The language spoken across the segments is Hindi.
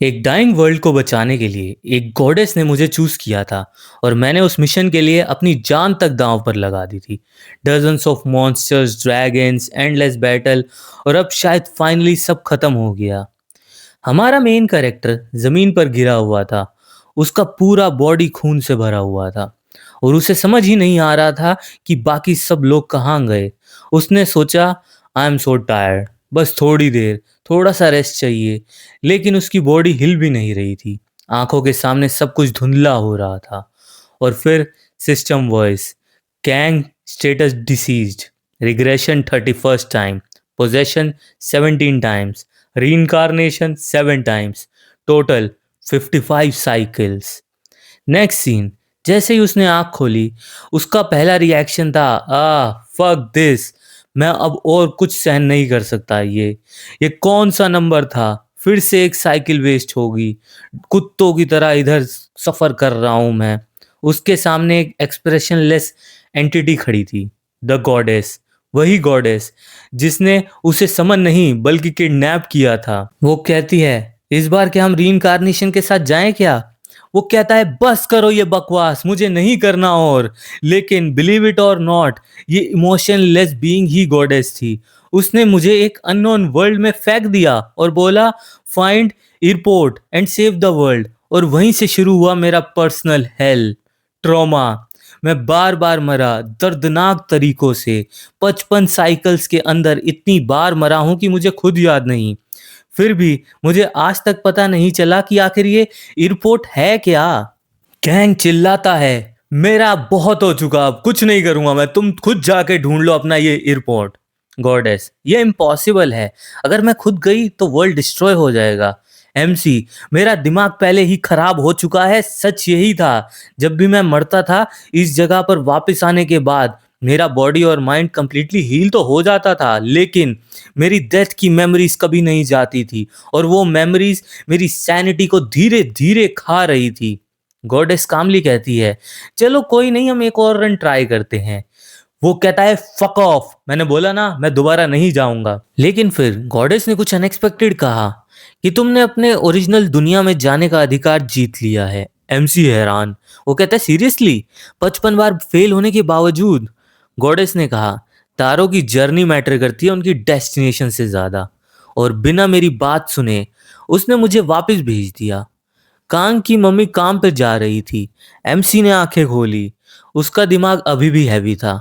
एक डाइंग वर्ल्ड को बचाने के लिए एक गॉडेस ने मुझे चूज किया था और मैंने उस मिशन के लिए अपनी जान तक दांव पर लगा दी थी। Dozens of monsters, dragons, endless battle, और अब शायद फाइनली सब खत्म हो गया। हमारा मेन कैरेक्टर जमीन पर गिरा हुआ था। उसका पूरा बॉडी खून से भरा हुआ था और उसे समझ ही नहीं आ रहा था कि बाकी सब लोग कहाँ गए। उसने सोचा, आई एम सो टायर्ड, बस थोड़ी देर, थोड़ा सा रेस्ट चाहिए। लेकिन उसकी बॉडी हिल भी नहीं रही थी। आंखों के सामने सब कुछ धुंधला हो रहा था। और फिर system voice, Kang status deceased, regression 31st time, possession 17 times, reincarnation 7 times, total 55 cycles। Next scene, जैसे ही उसने आंख खोली, उसका पहला रिएक्शन था, फक दिस, मैं अब और कुछ सहन नहीं कर सकता। ये कौन सा नंबर था? फिर से एक साइकिल वेस्ट होगी। कुत्तों की तरह इधर सफर कर रहा हूं मैं। उसके सामने एक एक्सप्रेशनलेस एंटिटी खड़ी थी, द गॉडेस। वही गॉडेस जिसने उसे समन नहीं बल्कि किडनैप किया था। वो कहती है, इस बार क्या हम रीइंकार्नेशन के साथ जाएं क्या? वो कहता है, बस करो ये बकवास, मुझे नहीं करना और। लेकिन बिलीव इट और नॉट, ये इमोशनलेस बीइंग ही गॉडेस थी। उसने मुझे एक अननोन वर्ल्ड में फेंक दिया और बोला, find airport and save the world. और वहीं से शुरू हुआ मेरा पर्सनल हेल, ट्रॉमा। मैं बार बार मरा, दर्दनाक तरीकों से। 55 साइकिल्स के अंदर इतनी बार मरा हूं कि मुझे खुद याद नहीं। फिर भी मुझे आज तक पता नहीं चला कि आखिर ये एयरपोर्ट है क्या। गैंग चिल्लाता है, मेरा बहुत हो चुका, अब कुछ नहीं करूंगा मैं, तुम खुद जाके ढूंढ लो अपना ये एयरपोर्ट। गॉडेस, ये इम्पॉसिबल है। अगर मैं खुद गई तो वर्ल्ड डिस्ट्रॉय हो जाएगा। एमसी, मेरा दिमाग पहले ही खराब हो चुका है। सच यही था, जब भी मैं मरता था इस जगह पर वापस आने के बाद, मेरा बॉडी और माइंड कंप्लीटली हील तो हो जाता था, लेकिन मेरी डेथ की मेमोरीज कभी नहीं जाती थी और वो मेमोरीज मेरी सैनिटी को धीरे धीरे खा रही थी। गॉडेस कामली कहती है, चलो कोई नहीं, हम एक और रन ट्राई करते हैं। वो कहता है, फक ऑफ, मैंने बोला ना मैं दोबारा नहीं जाऊंगा। लेकिन फिर गॉडेस ने कुछ अनएक्सपेक्टेड कहा कि तुमने अपने ओरिजिनल दुनिया में जाने का अधिकार जीत लिया है। एमसी हैरान, वो कहता है, सीरियसली? 55 बार फेल होने के बावजूद? गॉडेस ने कहा, तारों की जर्नी मैटर करती है उनकी डेस्टिनेशन से ज्यादा। और बिना मेरी बात सुने उसने मुझे वापस भेज दिया। कांग की मम्मी काम पे जा रही थी। एमसी ने आंखें खोली। उसका दिमाग अभी भी हैवी था।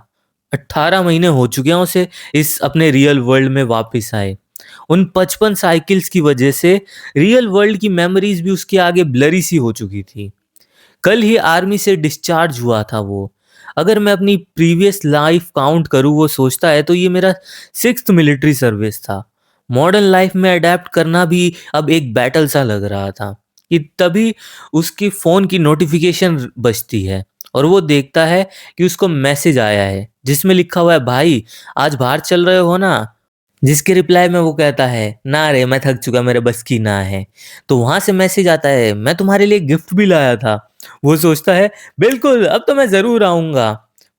18 महीने हो चुके हैं उसे इस अपने रियल वर्ल्ड में वापस आए। उन 55 साइकिल्स की वजह से रियल वर्ल्ड की मेमोरीज भी उसके आगे ब्लरी सी हो चुकी थी। कल ही आर्मी से डिस्चार्ज हुआ था वो। अगर मैं अपनी प्रीवियस लाइफ काउंट करूँ, वो सोचता है, तो ये मेरा 6th मिलिट्री सर्विस था। मॉडर्न लाइफ में अडेप्ट करना भी अब एक बैटल सा लग रहा था कि तभी उसकी फ़ोन की नोटिफिकेशन बजती है और वो देखता है कि उसको मैसेज आया है जिसमें लिखा हुआ है, भाई आज बाहर चल रहे हो ना? जिसके रिप्लाई में वो कहता है, ना रे मैं थक चुका, मेरे बस की ना है। तो वहां से मैसेज आता है, मैं तुम्हारे लिए गिफ्ट भी लाया था। वो सोचता है, बिल्कुल अब तो मैं जरूर आऊंगा।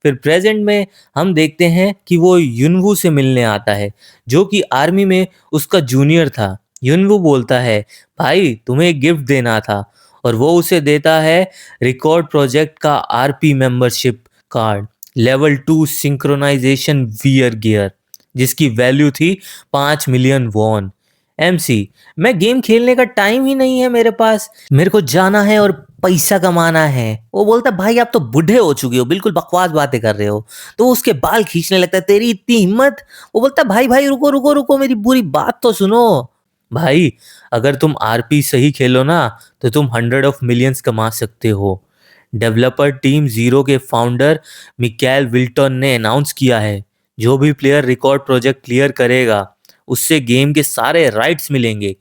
फिर प्रेजेंट में हम देखते हैं कि वो युनवू से मिलने आता है, जो कि आर्मी में उसका जूनियर था। युनवू बोलता है, भाई तुम्हें एक गिफ्ट देना था। और वो उसे देता है रिकॉर्ड प्रोजेक्ट का RP membership card, level 2 synchronization wear gear, जिसकी वैल्यू थी 5 मिलियन वॉन। एमसी, मैं गेम खेलने का टाइम ही नहीं है मेरे पास, मेरे को जाना है और पैसा कमाना है। वो बोलता, भाई आप तो बूढ़े हो चुके हो, बिल्कुल बकवास बातें कर रहे हो। तो वो उसके बाल खींचने लगता है, तेरी इतनी हिम्मत। वो बोलता, भाई भाई रुको रुको रुको, मेरी पूरी बात तो सुनो। भाई, अगर तुम आरपी सही खेलो ना तो तुम 100 ऑफ मिलियंस कमा सकते हो। डेवलपर टीम जीरो के फाउंडर मिकाएल विल्टन ने अनाउंस किया है, जो भी प्लेयर रिकॉर्ड प्रोजेक्ट क्लियर करेगा उससे गेम के सारे राइट्स मिलेंगे।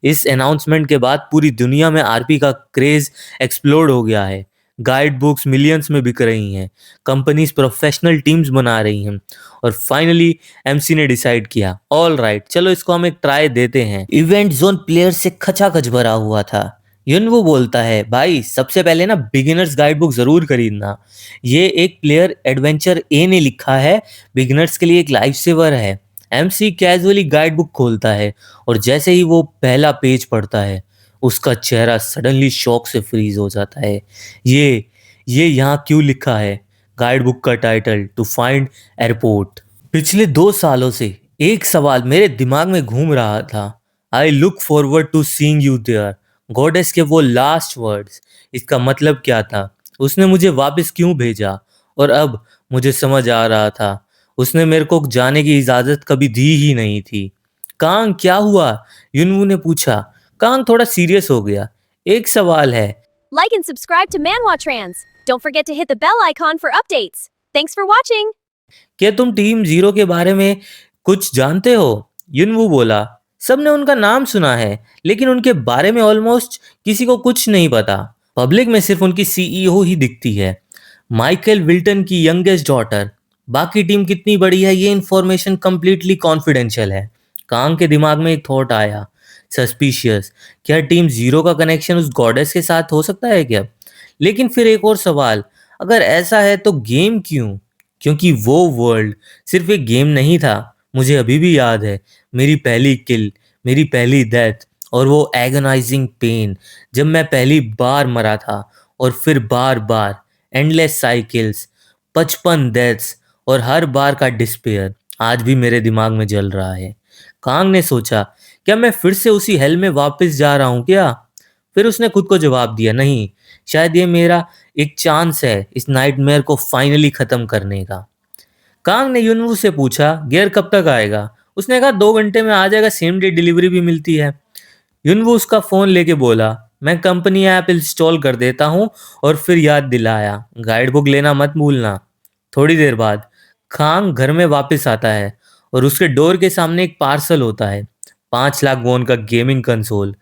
इस अनाउंसमेंट के बाद पूरी दुनिया में आरपी का क्रेज एक्सप्लोड हो गया है। गाइड बुक्स मिलियंस में बिक रही हैं, कंपनीज प्रोफेशनल टीम्स बना रही हैं, और फाइनली एमसी ने डिसाइड किया, ऑल राइट चलो इसको हम एक ट्राई देते हैं। इवेंट जोन प्लेयर से खचाखच भरा हुआ था। युनवू बोलता है, भाई सबसे पहले ना बिगिनर्स गाइड बुक जरूर खरीदना। ये एक प्लेयर एडवेंचर ए ने लिखा है, बिगिनर्स के लिए एक लाइफ सेवर है। एमसी कैजुअली गाइड बुक खोलता है और जैसे ही वो पहला पेज पढ़ता है, उसका चेहरा सडनली शॉक से फ्रीज हो जाता है। ये ये यहाँ क्यों लिखा है? गाइड बुक का टाइटल टू फाइंड एयरपोर्ट। पिछले 2 सालों से एक सवाल मेरे दिमाग में घूम रहा था। I look forward to seeing you there. Goddess के वो लास्ट वर्ड्स, इसका मतलब क्या था? उसने मुझे वापस क्यों भेजा? और अब मुझे समझ आ रहा था, उसने मेरे को जाने की इजाजत कभी दी ही नहीं थी। कांग क्या हुआ? युनवू ने पूछा। कांग थोड़ा सीरियस हो गया। एक सवाल है। Like and subscribe to Manhwa Trans. Don't forget to hit the bell icon for updates. Thanks for watching. क्या तुम टीम जीरो के बारे में कुछ जानते हो? युनवू बोला। सबने उनका नाम सुना है, लेकिन उनके बारे में ऑलमोस्ट किसी को कुछ नहीं पता। पब्लिक में सिर्फ उनकी सीईओ ही दिखती है, माइकल विल्टन की यंगेस्ट डॉटर। बाकी टीम कितनी बड़ी है ये इन्फॉर्मेशन कंप्लीटली कॉन्फिडेंशियल है। कांग के दिमाग में एक थॉट आया, सस्पिशियस। क्या टीम जीरो का कनेक्शन उस गॉडेस के साथ हो सकता है क्या? लेकिन फिर एक और सवाल, अगर ऐसा है तो गेम क्यों? क्योंकि वो वर्ल्ड सिर्फ एक गेम नहीं था। मुझे अभी भी याद है मेरी पहली किल, मेरी पहली डेथ, और वो एगोनाइजिंग पेन जब मैं पहली बार मरा था। और फिर बार बार एंडलेस साइकिल्स, 55 डेथ्स, और हर बार का डिस्पेयर आज भी मेरे दिमाग में जल रहा है। कांग ने सोचा, क्या मैं फिर से उसी हेल में वापस जा रहा हूँ क्या? फिर उसने खुद को जवाब दिया, नहीं, शायद ये मेरा एक चांस है इस नाइटमेयर को फाइनली खत्म करने का। कांग ने युनवू से पूछा, गियर कब तक आएगा? उसने कहा 2 घंटे में आ जाएगा, सेम डे डिलीवरी भी मिलती है। युनवू उसका फोन लेके बोला, मैं कंपनी ऐप इंस्टॉल कर देता हूँ। और फिर याद दिलाया, गाइड बुक लेना मत भूलना। थोड़ी देर बाद खांग घर में वापस आता है और उसके डोर के सामने एक पार्सल होता है, 5 लाख वॉन का गेमिंग कंसोल।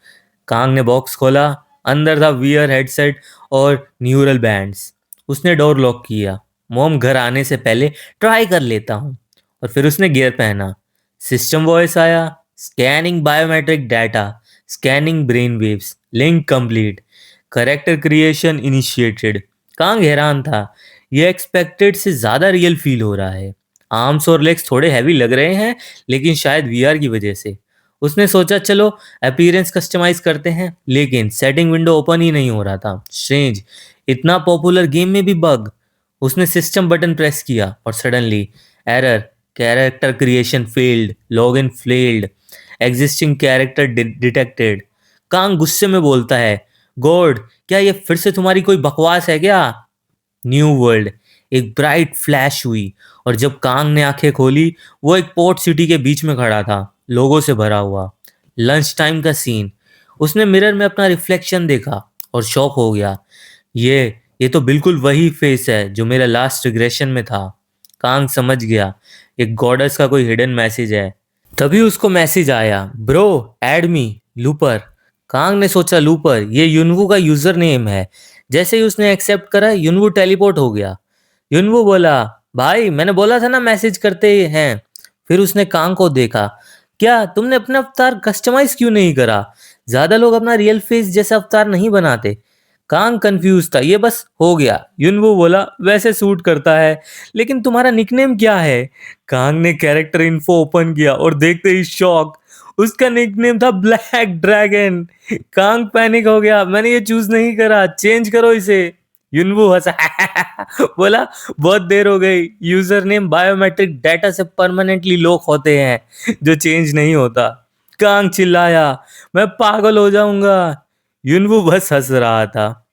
कांग ने बॉक्स खोला, अंदर था वीआर हेडसेट और न्यूरल बैंड्स। उसने डोर लॉक किया। मॉम घर आने से पहले ट्राई कर लेता हूँ। और फिर उसने गियर पहना। सिस्टम वॉइस आया, scanning biometric data, scanning brain waves, link complete, character creation initiated. Kang हैरान था, ये एक्सपेक्टेड से ज़्यादा रियल फील हो रहा है। आर्म्स और लेग्स थोड़े हैवी लग रहे हैं, लेकिन शायद वीआर की वजह से। उसने सोचा चलो अपीयरेंस कस्टमाइज करते हैं, लेकिन सेटिंग विंडो ओपन ही नहीं हो रहा था। स्ट्रेंज, इतना पॉपुलर गेम में भी बग। उसने सिस्टम बटन प्रेस किया और suddenly error, character creation failed, login failed, existing character detected. Kang गुस्से में बोलता है, गॉड, क्या ये फिर से तुम्हारी कोई बकवास है क्या? न्यू वर्ल्ड, एक ब्राइट फ्लैश हुई और जब कांग ने आंखें खोली, वो एक पोर्ट सिटी के बीच में खड़ा था, लोगों से भरा हुआ। लंच टाइम का सीन। उसने मिरर में अपना रिफ्लेक्शन देखा और शॉक हो गया। ये तो बिल्कुल वही फेस है जो मेरा लास्ट रिग्रेशन में था। कांग समझ गया, एक गॉडेस का कोई हिडन मैसेज है। तभी उसको मैसेज आया, bro add me looper. Kang ने सोचा, लूपर, ये युनवू का यूजर नेम है। जैसे ही उसने एक्सेप्ट करा, युनवू टेलीपोर्ट हो गया। युनवू बोला, भाई मैंने बोला था ना मैसेज करते हैं। फिर उसने कांग को देखा, क्या तुमने अपना अवतार कस्टमाइज क्यों नहीं करा? ज्यादा लोग अपना रियल फेस जैसा अवतार नहीं बनाते। कांग कंफ्यूज था, ये बस हो गया। युनवू बोला, वैसे सूट करता है, लेकिन तुम्हारा निकनेम क्या है? कांग ने कैरेक्टर इन्फो ओपन किया और देखते ही शॉक, उसका निकनेम था ब्लैक ड्रैगन। कांग पैनिक हो गया, मैंने ये चूज नहीं करा, चेंज करो इसे। युनवू हंसा बोला, बहुत देर हो गई, यूजर नेम बायोमेट्रिक डाटा से परमानेंटली लॉक होते हैं जो चेंज नहीं होता। कांग चिल्लाया, मैं पागल हो जाऊंगा। युनवू बस हंस रहा था।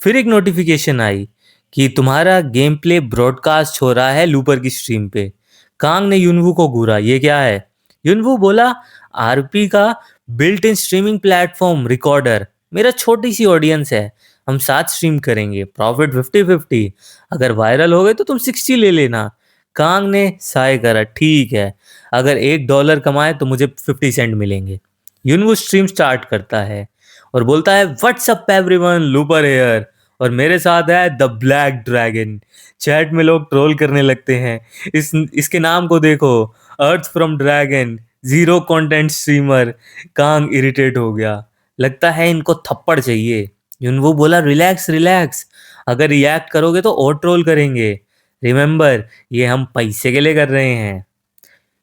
फिर एक नोटिफिकेशन आई कि तुम्हारा गेम प्ले ब्रॉडकास्ट हो रहा है लूपर की स्ट्रीम पे। कांग ने युनवू को घूरा, ये क्या है? युनवू बोला, आरपी का built in streaming platform recorder. मेरा छोटी सी ऑडियंस है, हम साथ स्ट्रीम करेंगे, प्रॉफिट 50-50। अगर वायरल हो गए तो तुम 60 ले लेना। कांग ने साय करा, ठीक है, अगर $1 कमाए तो मुझे 50 सेंट मिलेंगे। युनवू स्ट्रीम स्टार्ट करता है और बोलता है, व्हाट्सअप एवरीवन, लूपर हेयर, और मेरे साथ है द ब्लैक ड्रैगन। चैट में लोग ट्रोल करने लगते हैं, इसके नाम को देखो, earth from dragon, zero content streamer. Kang irritate हो गया, लगता है इनको थप्पड़ चाहिए। युनवू बोला, रिलैक्स रिलैक्स, अगर रिएक्ट करोगे तो और ट्रोल करेंगे, रिमेंबर ये हम पैसे के लिए कर रहे हैं।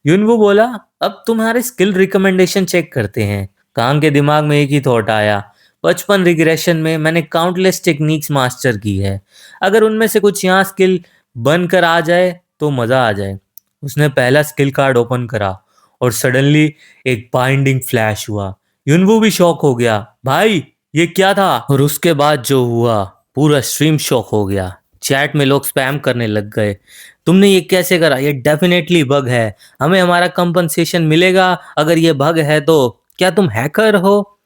युनवू बोला, अब तुम्हारे स्किल रिकमेंडेशन चेक करते हैं। कांग के दिमाग में एक ही थॉट आया, बचपन रिग्रेशन में मैंने काउंटलेस टेक्निक्स मास्टर की है। अगर उनमें से कुछ यहाँ स्किल बनकर आ जाए तो मज़ा आ जाए। उसने पहला स्किल कार्ड ओपन करा और सडनली एक बाइंडिंग फ्लैश हुआ। युनवू भी शॉक हो गया। भाई ये क्या था? और उसके बाद जो हुआ पूरा स्ट्रीम शॉक हो गया। चैट में लोग स्पैम करने लग गए। तुमने ये कैसे करा? ये डेफिनेटली बग है। हमें हमारा कंपनसेशन मिलेगा अगर ये बग है तो। क्या तुम हैकर हो?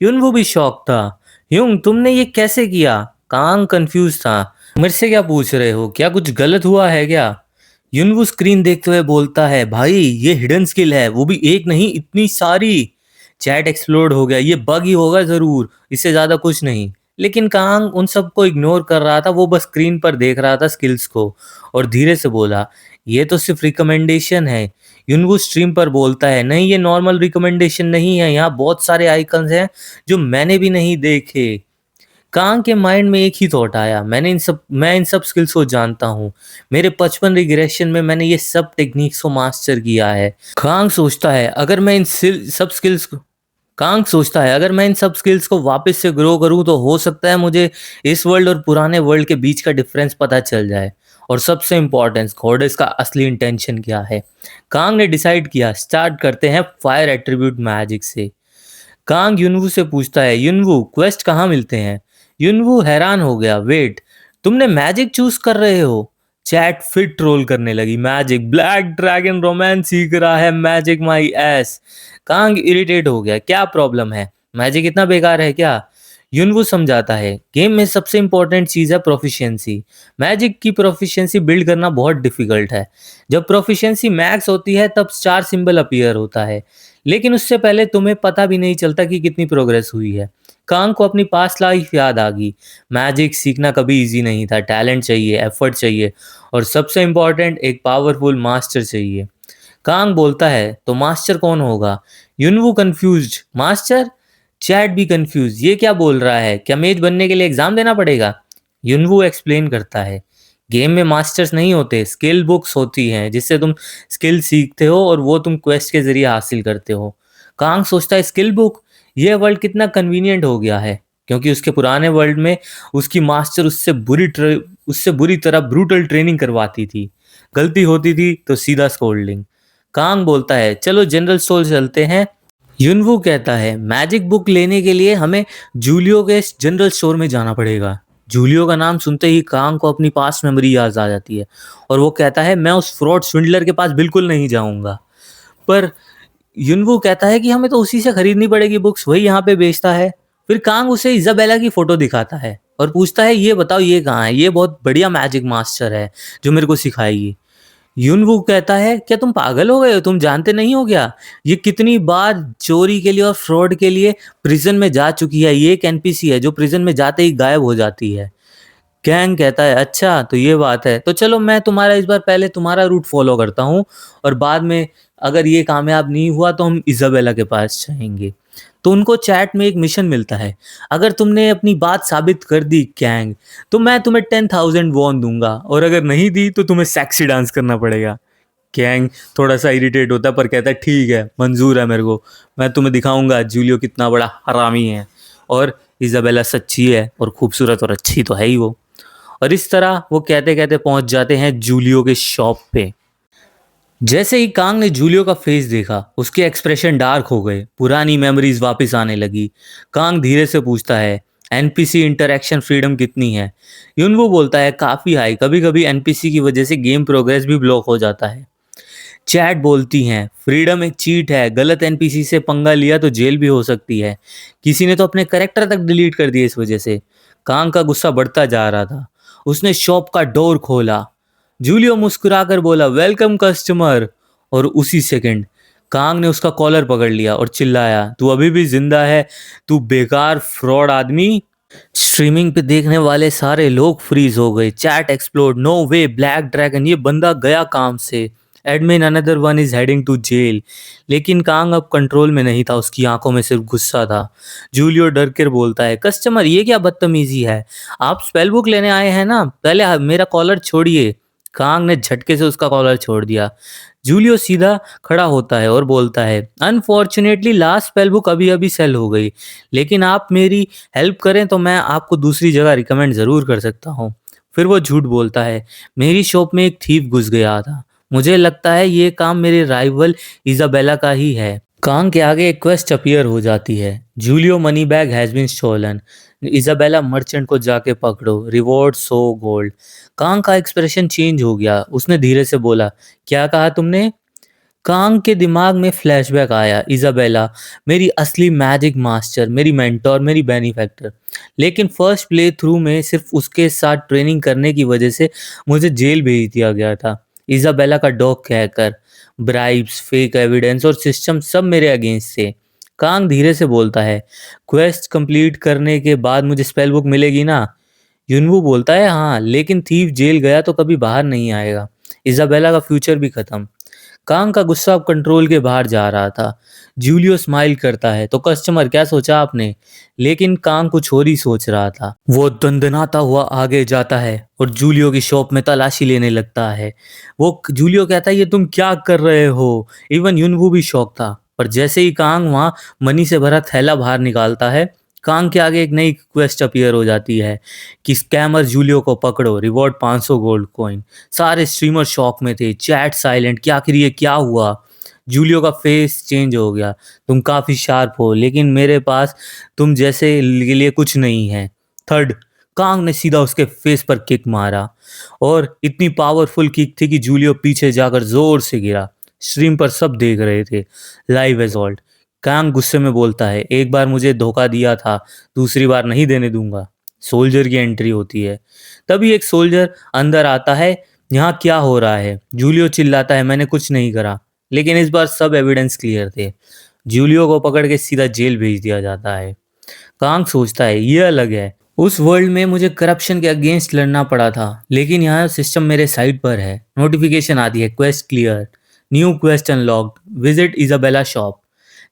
युनवू भी शॉक था। यूंग तुमने ये कैसे किया? कांग कंफ्यूज था। मेरे से क्या पूछ रहे हो? क्या कुछ गलत हुआ है क्या? युनवू स्क्रीन देखते हुए बोलता है, भाई ये हिडन स्किल है, वो भी एक नहीं इतनी सारी। चैट एक्सप्लोड हो गया। ये बग ही होगा जरूर, इससे ज्यादा कुछ नहीं। लेकिन कांग उन सबको इग्नोर कर रहा था। वो बस स्क्रीन पर देख रहा था स्किल्स को और धीरे से बोला, ये तो सिर्फ रिकमेंडेशन है। युनवू स्ट्रीम पर बोलता है, नहीं ये नॉर्मल रिकमेंडेशन नहीं है, यहाँ बहुत सारे आइकन्स हैं जो मैंने भी नहीं देखे। कांग के माइंड में एक ही थॉट आया, मैं इन सब स्किल्स को जानता हूँ। मेरे बचपन रिग्रेशन में मैंने ये सब टेक्निक्स को मास्टर किया है। कांग सोचता है अगर मैं इन सब स्किल्स को कांग सोचता है अगर मैं इन सब स्किल्स को वापस से ग्रो करूं तो हो सकता है मुझे इस वर्ल्ड और पुराने वर्ल्ड के बीच का डिफरेंस पता चल जाए। और सबसे इम्पोर्टेंट, गॉडेस का असली इंटेंशन क्या है। कांग ने डिसाइड किया, स्टार्ट करते हैं फायर एट्रीब्यूट मैजिक से। कांग युनवू से पूछता है, युनवू क्वेस्ट कहाँ मिलते हैं? युनवू हैरान हो गया, वेट तुमने मैजिक चूज कर रहे हो? चैट फिर ट्रोल करने लगी, मैजिक ब्लैक ड्रैगन रोमांस सीख रहा है, मैजिक माई एस। कांग इरिटेट हो गया, क्या प्रॉब्लम है? मैजिक इतना बेकार है क्या? युनवू समझाता है, गेम में सबसे इंपॉर्टेंट चीज है प्रोफिशिएंसी। मैजिक की प्रोफिशिएंसी बिल्ड करना बहुत डिफिकल्ट है। जब प्रोफिशिएंसी मैक्स होती है तब स्टार सिंबल अपीयर होता है, लेकिन उससे पहले तुम्हें पता भी नहीं चलता कि कितनी प्रोग्रेस हुई है। कांग को अपनी पास्ट लाइफ याद आ गई। मैजिक सीखना कभी इजी नहीं था, टैलेंट चाहिए, एफर्ट चाहिए और सबसे इम्पोर्टेंट एक पावरफुल मास्टर चाहिए। कांग बोलता है, तो मास्टर कौन होगा? युनवू कंफ्यूज्ड, मास्टर? चैट भी कंफ्यूज, ये क्या बोल रहा है? क्या मेज बनने के लिए एग्जाम देना पड़ेगा? युनवू एक्सप्लेन करता है, गेम में मास्टर्स नहीं होते, स्किल बुक्स होती हैं जिससे तुम स्किल सीखते हो और वो तुम क्वेस्ट के जरिए हासिल करते हो। कांग सोचता है, स्किल बुक? ये वर्ल्ड कितना कन्वीनियंट हो गया है, क्योंकि उसके पुराने वर्ल्ड में उसकी मास्टर उससे बुरी तरह ब्रूटल ट्रेनिंग करवाती थी। गलती होती थी तो सीधा स्कोल्डिंग। कांग बोलता है, चलो जनरल स्टोर चलते हैं। युनवू कहता है, मैजिक बुक लेने के लिए हमें जूलियो के जनरल स्टोर में जाना पड़ेगा। जूलियो का नाम सुनते ही कांग को अपनी पास्ट मेमोरी याद आ जाती है और वो कहता है, मैं उस फ्रॉड स्विंडलर के पास बिल्कुल नहीं जाऊंगा। पर युनवू कहता है कि हमें तो उसी से खरीदनी पड़ेगी बुक्स, वही यहाँ पे बेचता है। फिर कांग उसे इजाबेला की फोटो दिखाता है और पूछता है, ये बताओ ये कहाँ है? ये बहुत बढ़िया मैजिक मास्टर है जो मेरे को सिखाएगी। युनवू कहता है, क्या तुम पागल हो गए हो? तुम जानते नहीं हो क्या? ये कितनी बार चोरी के लिए और फ्रॉड के लिए प्रिजन में जा चुकी है। ये एक एनपीसी है जो प्रिजन में जाते ही गायब हो जाती है। कैंग कहता है, अच्छा तो ये बात है, तो चलो मैं तुम्हारा इस बार पहले तुम्हारा रूट फॉलो करता हूँ और बाद में अगर ये कामयाब नहीं हुआ तो हम इजाबेला के पास जाएंगे। तो उनको चैट में एक मिशन मिलता है, अगर तुमने अपनी बात साबित कर दी कैंग तो मैं तुम्हें 10,000 वॉन दूंगा और अगर नहीं दी तो तुम्हें सेक्सी डांस करना पड़ेगा। कैंग थोड़ा सा इरिटेट होता है पर कहता है, ठीक है मंजूर है मेरे को, मैं तुम्हें दिखाऊंगा जूलियो कितना बड़ा हरामी है और इजाबेला सच्ची है और खूबसूरत और अच्छी तो है ही वो। और इस तरह वो कहते कहते पहुंच जाते हैं जूलियो के शॉप पे। जैसे ही कांग ने जूलियो का फेस देखा उसके एक्सप्रेशन डार्क हो गए, पुरानी मेमोरीज वापस आने लगी। कांग धीरे से पूछता है, एनपीसी इंटरेक्शन फ्रीडम कितनी है? युनवू बोलता है, काफ़ी हाई, कभी कभी एनपीसी की वजह से गेम प्रोग्रेस भी ब्लॉक हो जाता है। चैट बोलती हैं, फ्रीडम एक चीट है, गलत एनपीसी से पंगा लिया तो जेल भी हो सकती है। किसी ने तो अपने करेक्टर तक डिलीट कर दिए इस वजह से। कांग का गुस्सा बढ़ता जा रहा था। उसने शॉप का डोर खोला। जूलियो मुस्कुराकर बोला, वेलकम कस्टमर। और उसी सेकंड कांग ने उसका कॉलर पकड़ लिया और चिल्लाया, तू अभी भी जिंदा है, तू बेकार फ्रॉड आदमी। स्ट्रीमिंग पे देखने वाले सारे लोग फ्रीज हो गए। Chat explode, no way black dragon, ये बंदा गया काम से। Admin another one is heading to jail. लेकिन कांग अब कंट्रोल में नहीं था, उसकी आंखों में सिर्फ गुस्सा था। जूलियो डर कर बोलता है, कस्टमर ये क्या बदतमीजी है? आप स्पेल बुक लेने आए हैं ना, पहले मेरा कॉलर छोड़िए। कांग ने झटके से उसका कॉलर छोड़ दिया। जूलियो सीधा खड़ा होता है और बोलता है, अनफॉर्चुनेटली लास्ट स्पेल बुक अभी अभी सेल हो गई, लेकिन आप मेरी हेल्प करें तो मैं आपको दूसरी जगह रिकमेंड ज़रूर कर सकता हूँ। फिर वो झूठ बोलता है, मेरी शॉप में एक थीफ घुस गया था, मुझे लगता है ये काम मेरे राइवल इजाबेला का ही है। कांग के आगे एक क्वेस्ट अपीयर हो जाती है, Julio money bag has been stolen, Isabella merchant को जाके पकड़ो, रिवॉर्ड 100 गोल्ड। कांग का एक्सप्रेशन चेंज हो गया, उसने धीरे से बोला, क्या कहा तुमने? कांग के दिमाग में फ्लैशबैक आया, इजाबेला मेरी असली मैजिक मास्टर, मेरी मेंटोर, मेरी बेनिफैक्टर, लेकिन फर्स्ट प्ले थ्रू में सिर्फ उसके साथ ट्रेनिंग करने की वजह से मुझे जेल भेज दिया गया था। इजाबेला का डॉग कहकर ब्राइब्स, फेक एविडेंस और सिस्टम सब मेरे अगेंस्ट थे। कांग धीरे से बोलता है, क्वेस्ट कंप्लीट करने के बाद मुझे स्पेल बुक मिलेगी ना? युनवू बोलता है, हाँ, लेकिन थीव जेल गया तो कभी बाहर नहीं आएगा, इजाबेला का फ्यूचर भी खत्म। कांग का गुस्सा अब कंट्रोल के बाहर जा रहा था। जूलियो स्माइल करता है, तो कस्टमर क्या सोचा आपने? लेकिन कांग कुछ और ही सोच रहा था। वो दंदनाता हुआ आगे जाता है और जूलियो की शॉप में तलाशी लेने लगता है। वो जूलियो कहता है, ये तुम क्या कर रहे हो? इवन युनवू भी शॉक था, पर जैसे ही कांग वहां मनी से भरा थैला बाहर निकालता है, कांग के आगे एक नई क्वेस्ट अपीयर हो जाती है कि स्कैमर जूलियो को पकड़ो, रिवॉर्ड 500 गोल्ड कॉइन। सारे स्ट्रीमर शॉक में थे, चैट साइलेंट, कि आखिर ये क्या हुआ? जूलियो का फेस चेंज हो गया, तुम काफ़ी शार्प हो, लेकिन मेरे पास तुम जैसे के लिए कुछ नहीं है। थर्ड, कांग ने सीधा उसके फेस पर किक मारा और इतनी पावरफुल किक थी कि जूलियो पीछे जाकर जोर से गिरा। स्ट्रीम पर सब देख रहे थे, लाइव एजॉल्ट। कांग गुस्से में बोलता है, एक बार मुझे धोखा दिया था, दूसरी बार नहीं देने दूंगा। सोल्जर की एंट्री होती है, तभी एक सोल्जर अंदर आता है, यहाँ क्या हो रहा है? जूलियो चिल्लाता है, मैंने कुछ नहीं करा, लेकिन इस बार सब एविडेंस क्लियर थे। जूलियो को पकड़ के सीधा जेल भेज दिया जाता है। कांग सोचता है, ये अलग है, उस वर्ल्ड में मुझे करप्शन के अगेंस्ट लड़ना पड़ा था, लेकिन यहाँ सिस्टम मेरे साइड पर है। नोटिफिकेशन आती है, quest clear, new quest unlocked, visit Isabella shop.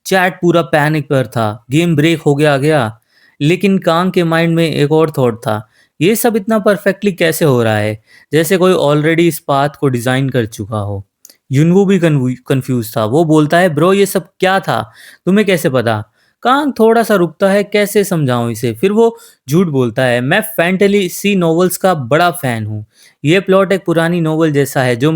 Chat पूरा पैनिक पर था, गेम ब्रेक हो गया। लेकिन कांग के माइंड में एक और थॉट था, ये सब इतना परफेक्टली कैसे हो रहा है, जैसे कोई ऑलरेडी इस पाथ को डिजाइन कर चुका हो। युनवू भी कंफ्यूज था, वो बोलता है, ब्रो ये सब क्या था, तुम्हें कैसे पता? कांग थोड़ा सा रुकता है, कैसे समझाऊं इसे? फिर वो झूठ बोलता है, मैं फैंटेसी नॉवेल्स का बड़ा फैन हूँ, ये प्लॉट एक पुरानी नॉवेल जैसा है जो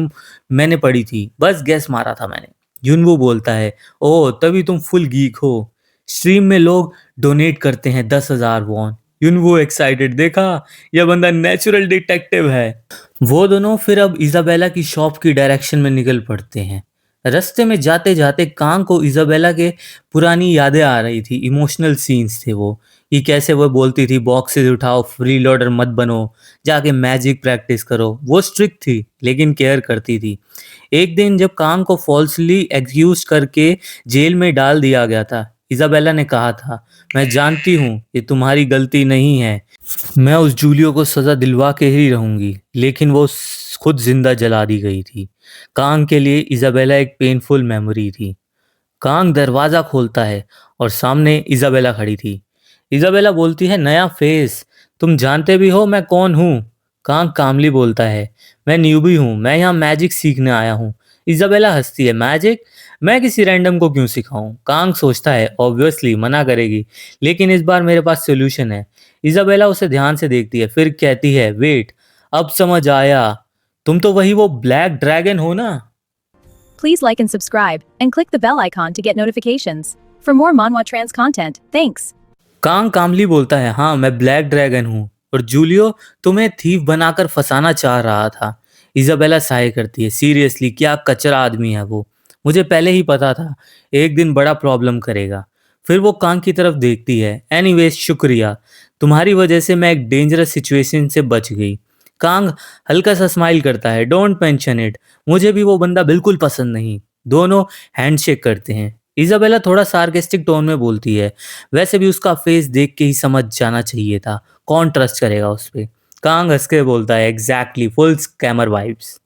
मैंने पढ़ी थी, बस गैस मारा था मैंने। युनवू बोलता है, ओह तभी तुम फुल गीक हो, स्ट्रीम में लोग डोनेट करते हैं 10,000 वॉन। युनवू एक्साइटेड, देखा, यह बंदा नेचुरल डिटेक्टिव है। वो दोनों फिर अब इजाबेला की शॉप की डायरेक्शन में निकल पड़ते हैं। रास्ते में जाते जाते कांग को इजाबेला के पुरानी यादें आ रही थी, इमोशनल सीन्स थे वो, कि कैसे वो बोलती थी, बॉक्सेस उठाओ, फ्री लोडर मत बनो, जाके मैजिक प्रैक्टिस करो। वो स्ट्रिक्ट थी लेकिन केयर करती थी। एक दिन जब कांग को फॉल्सली एक्यूज करके जेल में डाल दिया गया था, इजाबेला ने कहा था, मैं जानती हूँ ये तुम्हारी गलती नहीं है, मैं उस जूलियो को सजा दिलवा के ही रहूंगी, लेकिन वो खुद जिंदा जला दी गई थी। कांग के लिए इजाबेला एक पेनफुल मेमोरी थी। कांग दरवाजा खोलता है और सामने इजाबेला खड़ी थी। इजाबेला बोलती है, नया फेस, तुम जानते भी हो मैं कौन हूँ? कांग कामली बोलता है, मैं न्यूबी हूँ, मैं यहाँ मैजिक सीखने आया हूँ। इजाबेला हंसती है, मैजिक? मैं किसी रैंडम को क्यों सिखाऊं? कांग सोचता है, ऑब्वियसली मना करेगी, लेकिन इस बार मेरे पास सोल्यूशन है। इजाबेला उसे ध्यान से देखती है, फिर कहती है, वेट, अब समझ आया, तुम तो वही वो ब्लैक ड्रैगन हो ना? Please like and subscribe, and click the bell icon to get notifications. For more Manhwa Trans content, thanks. Kang कामली बोलता है, हाँ मैं ब्लैक ड्रैगन हूँ, और जूलियो तुम्हें थीफ बनाकर फंसाना चाह रहा था। इजाबेला साय करती है, सीरियसली क्या कचरा आदमी है वो, मुझे पहले ही पता था एक दिन बड़ा प्रॉब्लम करेगा। फिर वो कांग की तरफ देखती है, एनीवेज शुक्रिया, तुम्हारी वजह से मैं एक डेंजरस सिचुएशन से बच गई। कांग हल्का सा स्माइल करता है, डोंट मेंशन इट, मुझे भी वो बंदा बिल्कुल पसंद नहीं। दोनों हैंडशेक करते हैं। इजाबेला थोड़ा सार्केस्टिक टोन में बोलती है, वैसे भी उसका फेस देख के ही समझ जाना चाहिए था, कौन ट्रस्ट करेगा उस पे? कांग हंस के बोलता है, exactly, full scammer vibes.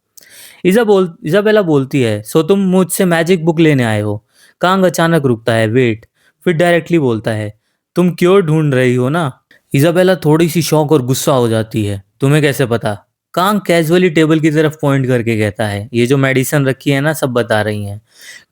Isabella बोलती है, सो तुम मुझसे मैजिक बुक लेने आए हो? कांग अचानक रुकता है, वेट, फिर डायरेक्टली बोलता है, तुम क्यों ढूंढ रही हो ना? इजाबेला थोड़ी सी शौक और गुस्सा हो जाती है, तुम्हें कैसे पता? कांग कैजुअली टेबल की तरफ पॉइंट करके कहता है, ये जो मेडिसिन रखी है ना सब बता रही हैं।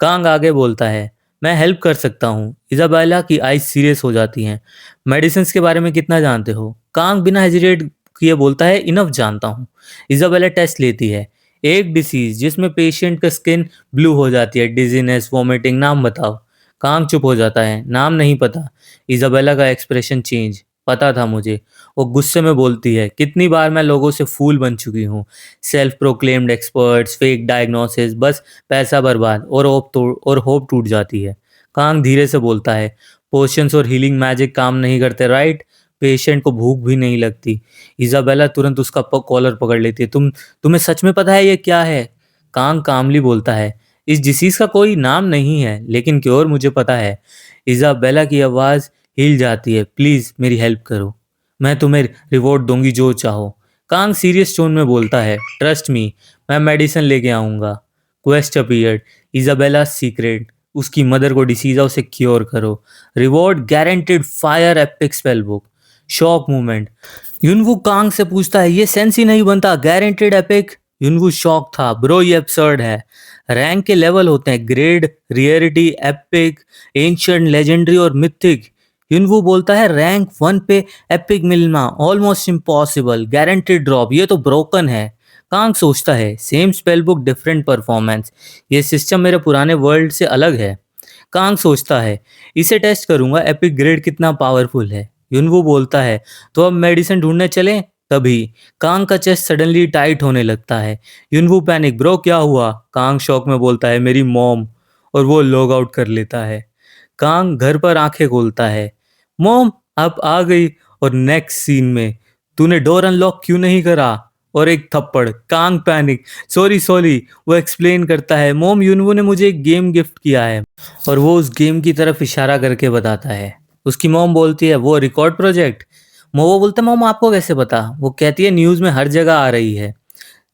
कांग आगे बोलता है, मैं हेल्प कर सकता हूँ। इजाबेला की आईज सीरियस हो जाती हैं। मेडिसिन के बारे में कितना जानते हो? कांग बिना हेजिटेट किए बोलता है, इनफ जानता हूँ। इजाबेला टेस्ट लेती है। एक डिसीज जिसमें पेशेंट का स्किन ब्लू हो जाती है, डिजीनेस, वॉमिटिंग, नाम बताओ। कांग चुप हो जाता है, नाम नहीं पता। इजाबेला का एक्सप्रेशन चेंज, पता था मुझे। वो गुस्से में बोलती है, कितनी बार मैं लोगों से फूल बन चुकी हूँ। Self proclaimed experts, fake diagnosis, बस पैसा बर्बाद और होप टूट जाती है। कांग धीरे से बोलता है, पोशंस और हीलिंग मैजिक काम नहीं करते, राइट? पेशेंट को भूख भी नहीं लगती। इजाबेला तुरंत उसका कॉलर पकड़ लेती है। तुम्हें सच में पता है ये क्या है? कांग कामली बोलता है, इस डिसीज का कोई नाम नहीं है, लेकिन क्योर मुझे पता है। इजाबेला की आवाज़ हिल जाती है, प्लीज़ मेरी हेल्प करो, मैं तुम्हें रिवॉर्ड दूंगी जो चाहो। कांग सीरियस टोन में बोलता है, ट्रस्ट मी, मैं मेडिसिन लेके आऊँगा। क्वेस्ट अपीयर्ड, इजाबेला सीक्रेट, उसकी मदर को डिसीज है, उसे क्योर करो। Reward guaranteed, fire epic spell book. Shock movement, Yunwoo Kang से पूछता है, ये सेंस ही नहीं बनता, गारंटेड एपिक। युनवू शॉक था, ब्रो ये एब्सर्ड है। रैंक के लेवल होते हैं, grade, rarity, epic, ancient, legendary और मिथिक। युनवू बोलता है, रैंक 1 पे एपिक मिलना ऑलमोस्ट इम्पॉसिबल, गारंटेड ड्रॉप, ये तो ब्रोकन है। कांग सोचता है, same spell book different performance, ये सिस्टम मेरे पुराने वर्ल्ड से अलग है। कांग सोचता है, इसे टेस्ट करूंगा, एपिक ग्रेड कितना पावरफुल है। युनवू बोलता है, तो अब मेडिसिन ढूंढने चलें? तभी कांग का चेस्ट सडनली टाइट होने लगता है। युनवू पैनिक, ब्रो क्या हुआ? कांग शॉक में बोलता है, मेरी मॉम। और वो लॉग आउट कर लेता है। कांग घर पर आंखें खोलता है, मॉम आप आ गई। और नेक्स्ट सीन में, तूने डोर अनलॉक क्यों नहीं करा? और एक थप्पड़। Kang panic, sorry sorry. वो एक्सप्लेन करता है, मॉम युनवू ने मुझे एक गेम गिफ्ट किया है। और वो उस गेम की तरफ इशारा करके बताता है। उसकी मॉम बोलती है, वो रिकॉर्ड प्रोजेक्ट? वो बोलता है, मॉम आपको कैसे पता? वो कहती है, न्यूज़ में हर जगह आ रही है।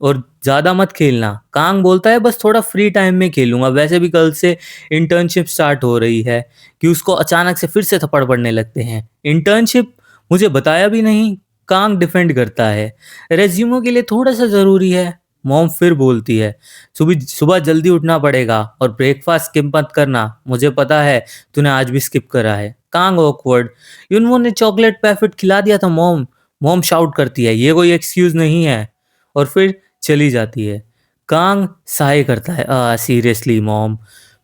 और ज़्यादा मत खेलना। कांग बोलता है, बस थोड़ा फ्री टाइम में खेलूंगा, वैसे भी कल से इंटर्नशिप स्टार्ट हो रही है। कि उसको अचानक से फिर से थप्पड़ पड़ने लगते हैं। इंटर्नशिप? मुझे बताया भी नहीं। कांग डिफेंड करता है, रेज्यूमो के लिए थोड़ा सा ज़रूरी है। मॉम फिर बोलती है, सुबह सुबह जल्दी उठना पड़ेगा और ब्रेकफास्ट स्किप मत करना, मुझे पता है तूने आज भी स्किप करा है। कांग ऑकवर्ड, युनवो ने चॉकलेट पैकेट खिला दिया था मॉम। मॉम शाउट करती है, ये कोई एक्सक्यूज नहीं है। और फिर चली जाती है। कांग साय करता है, सीरियसली मॉम।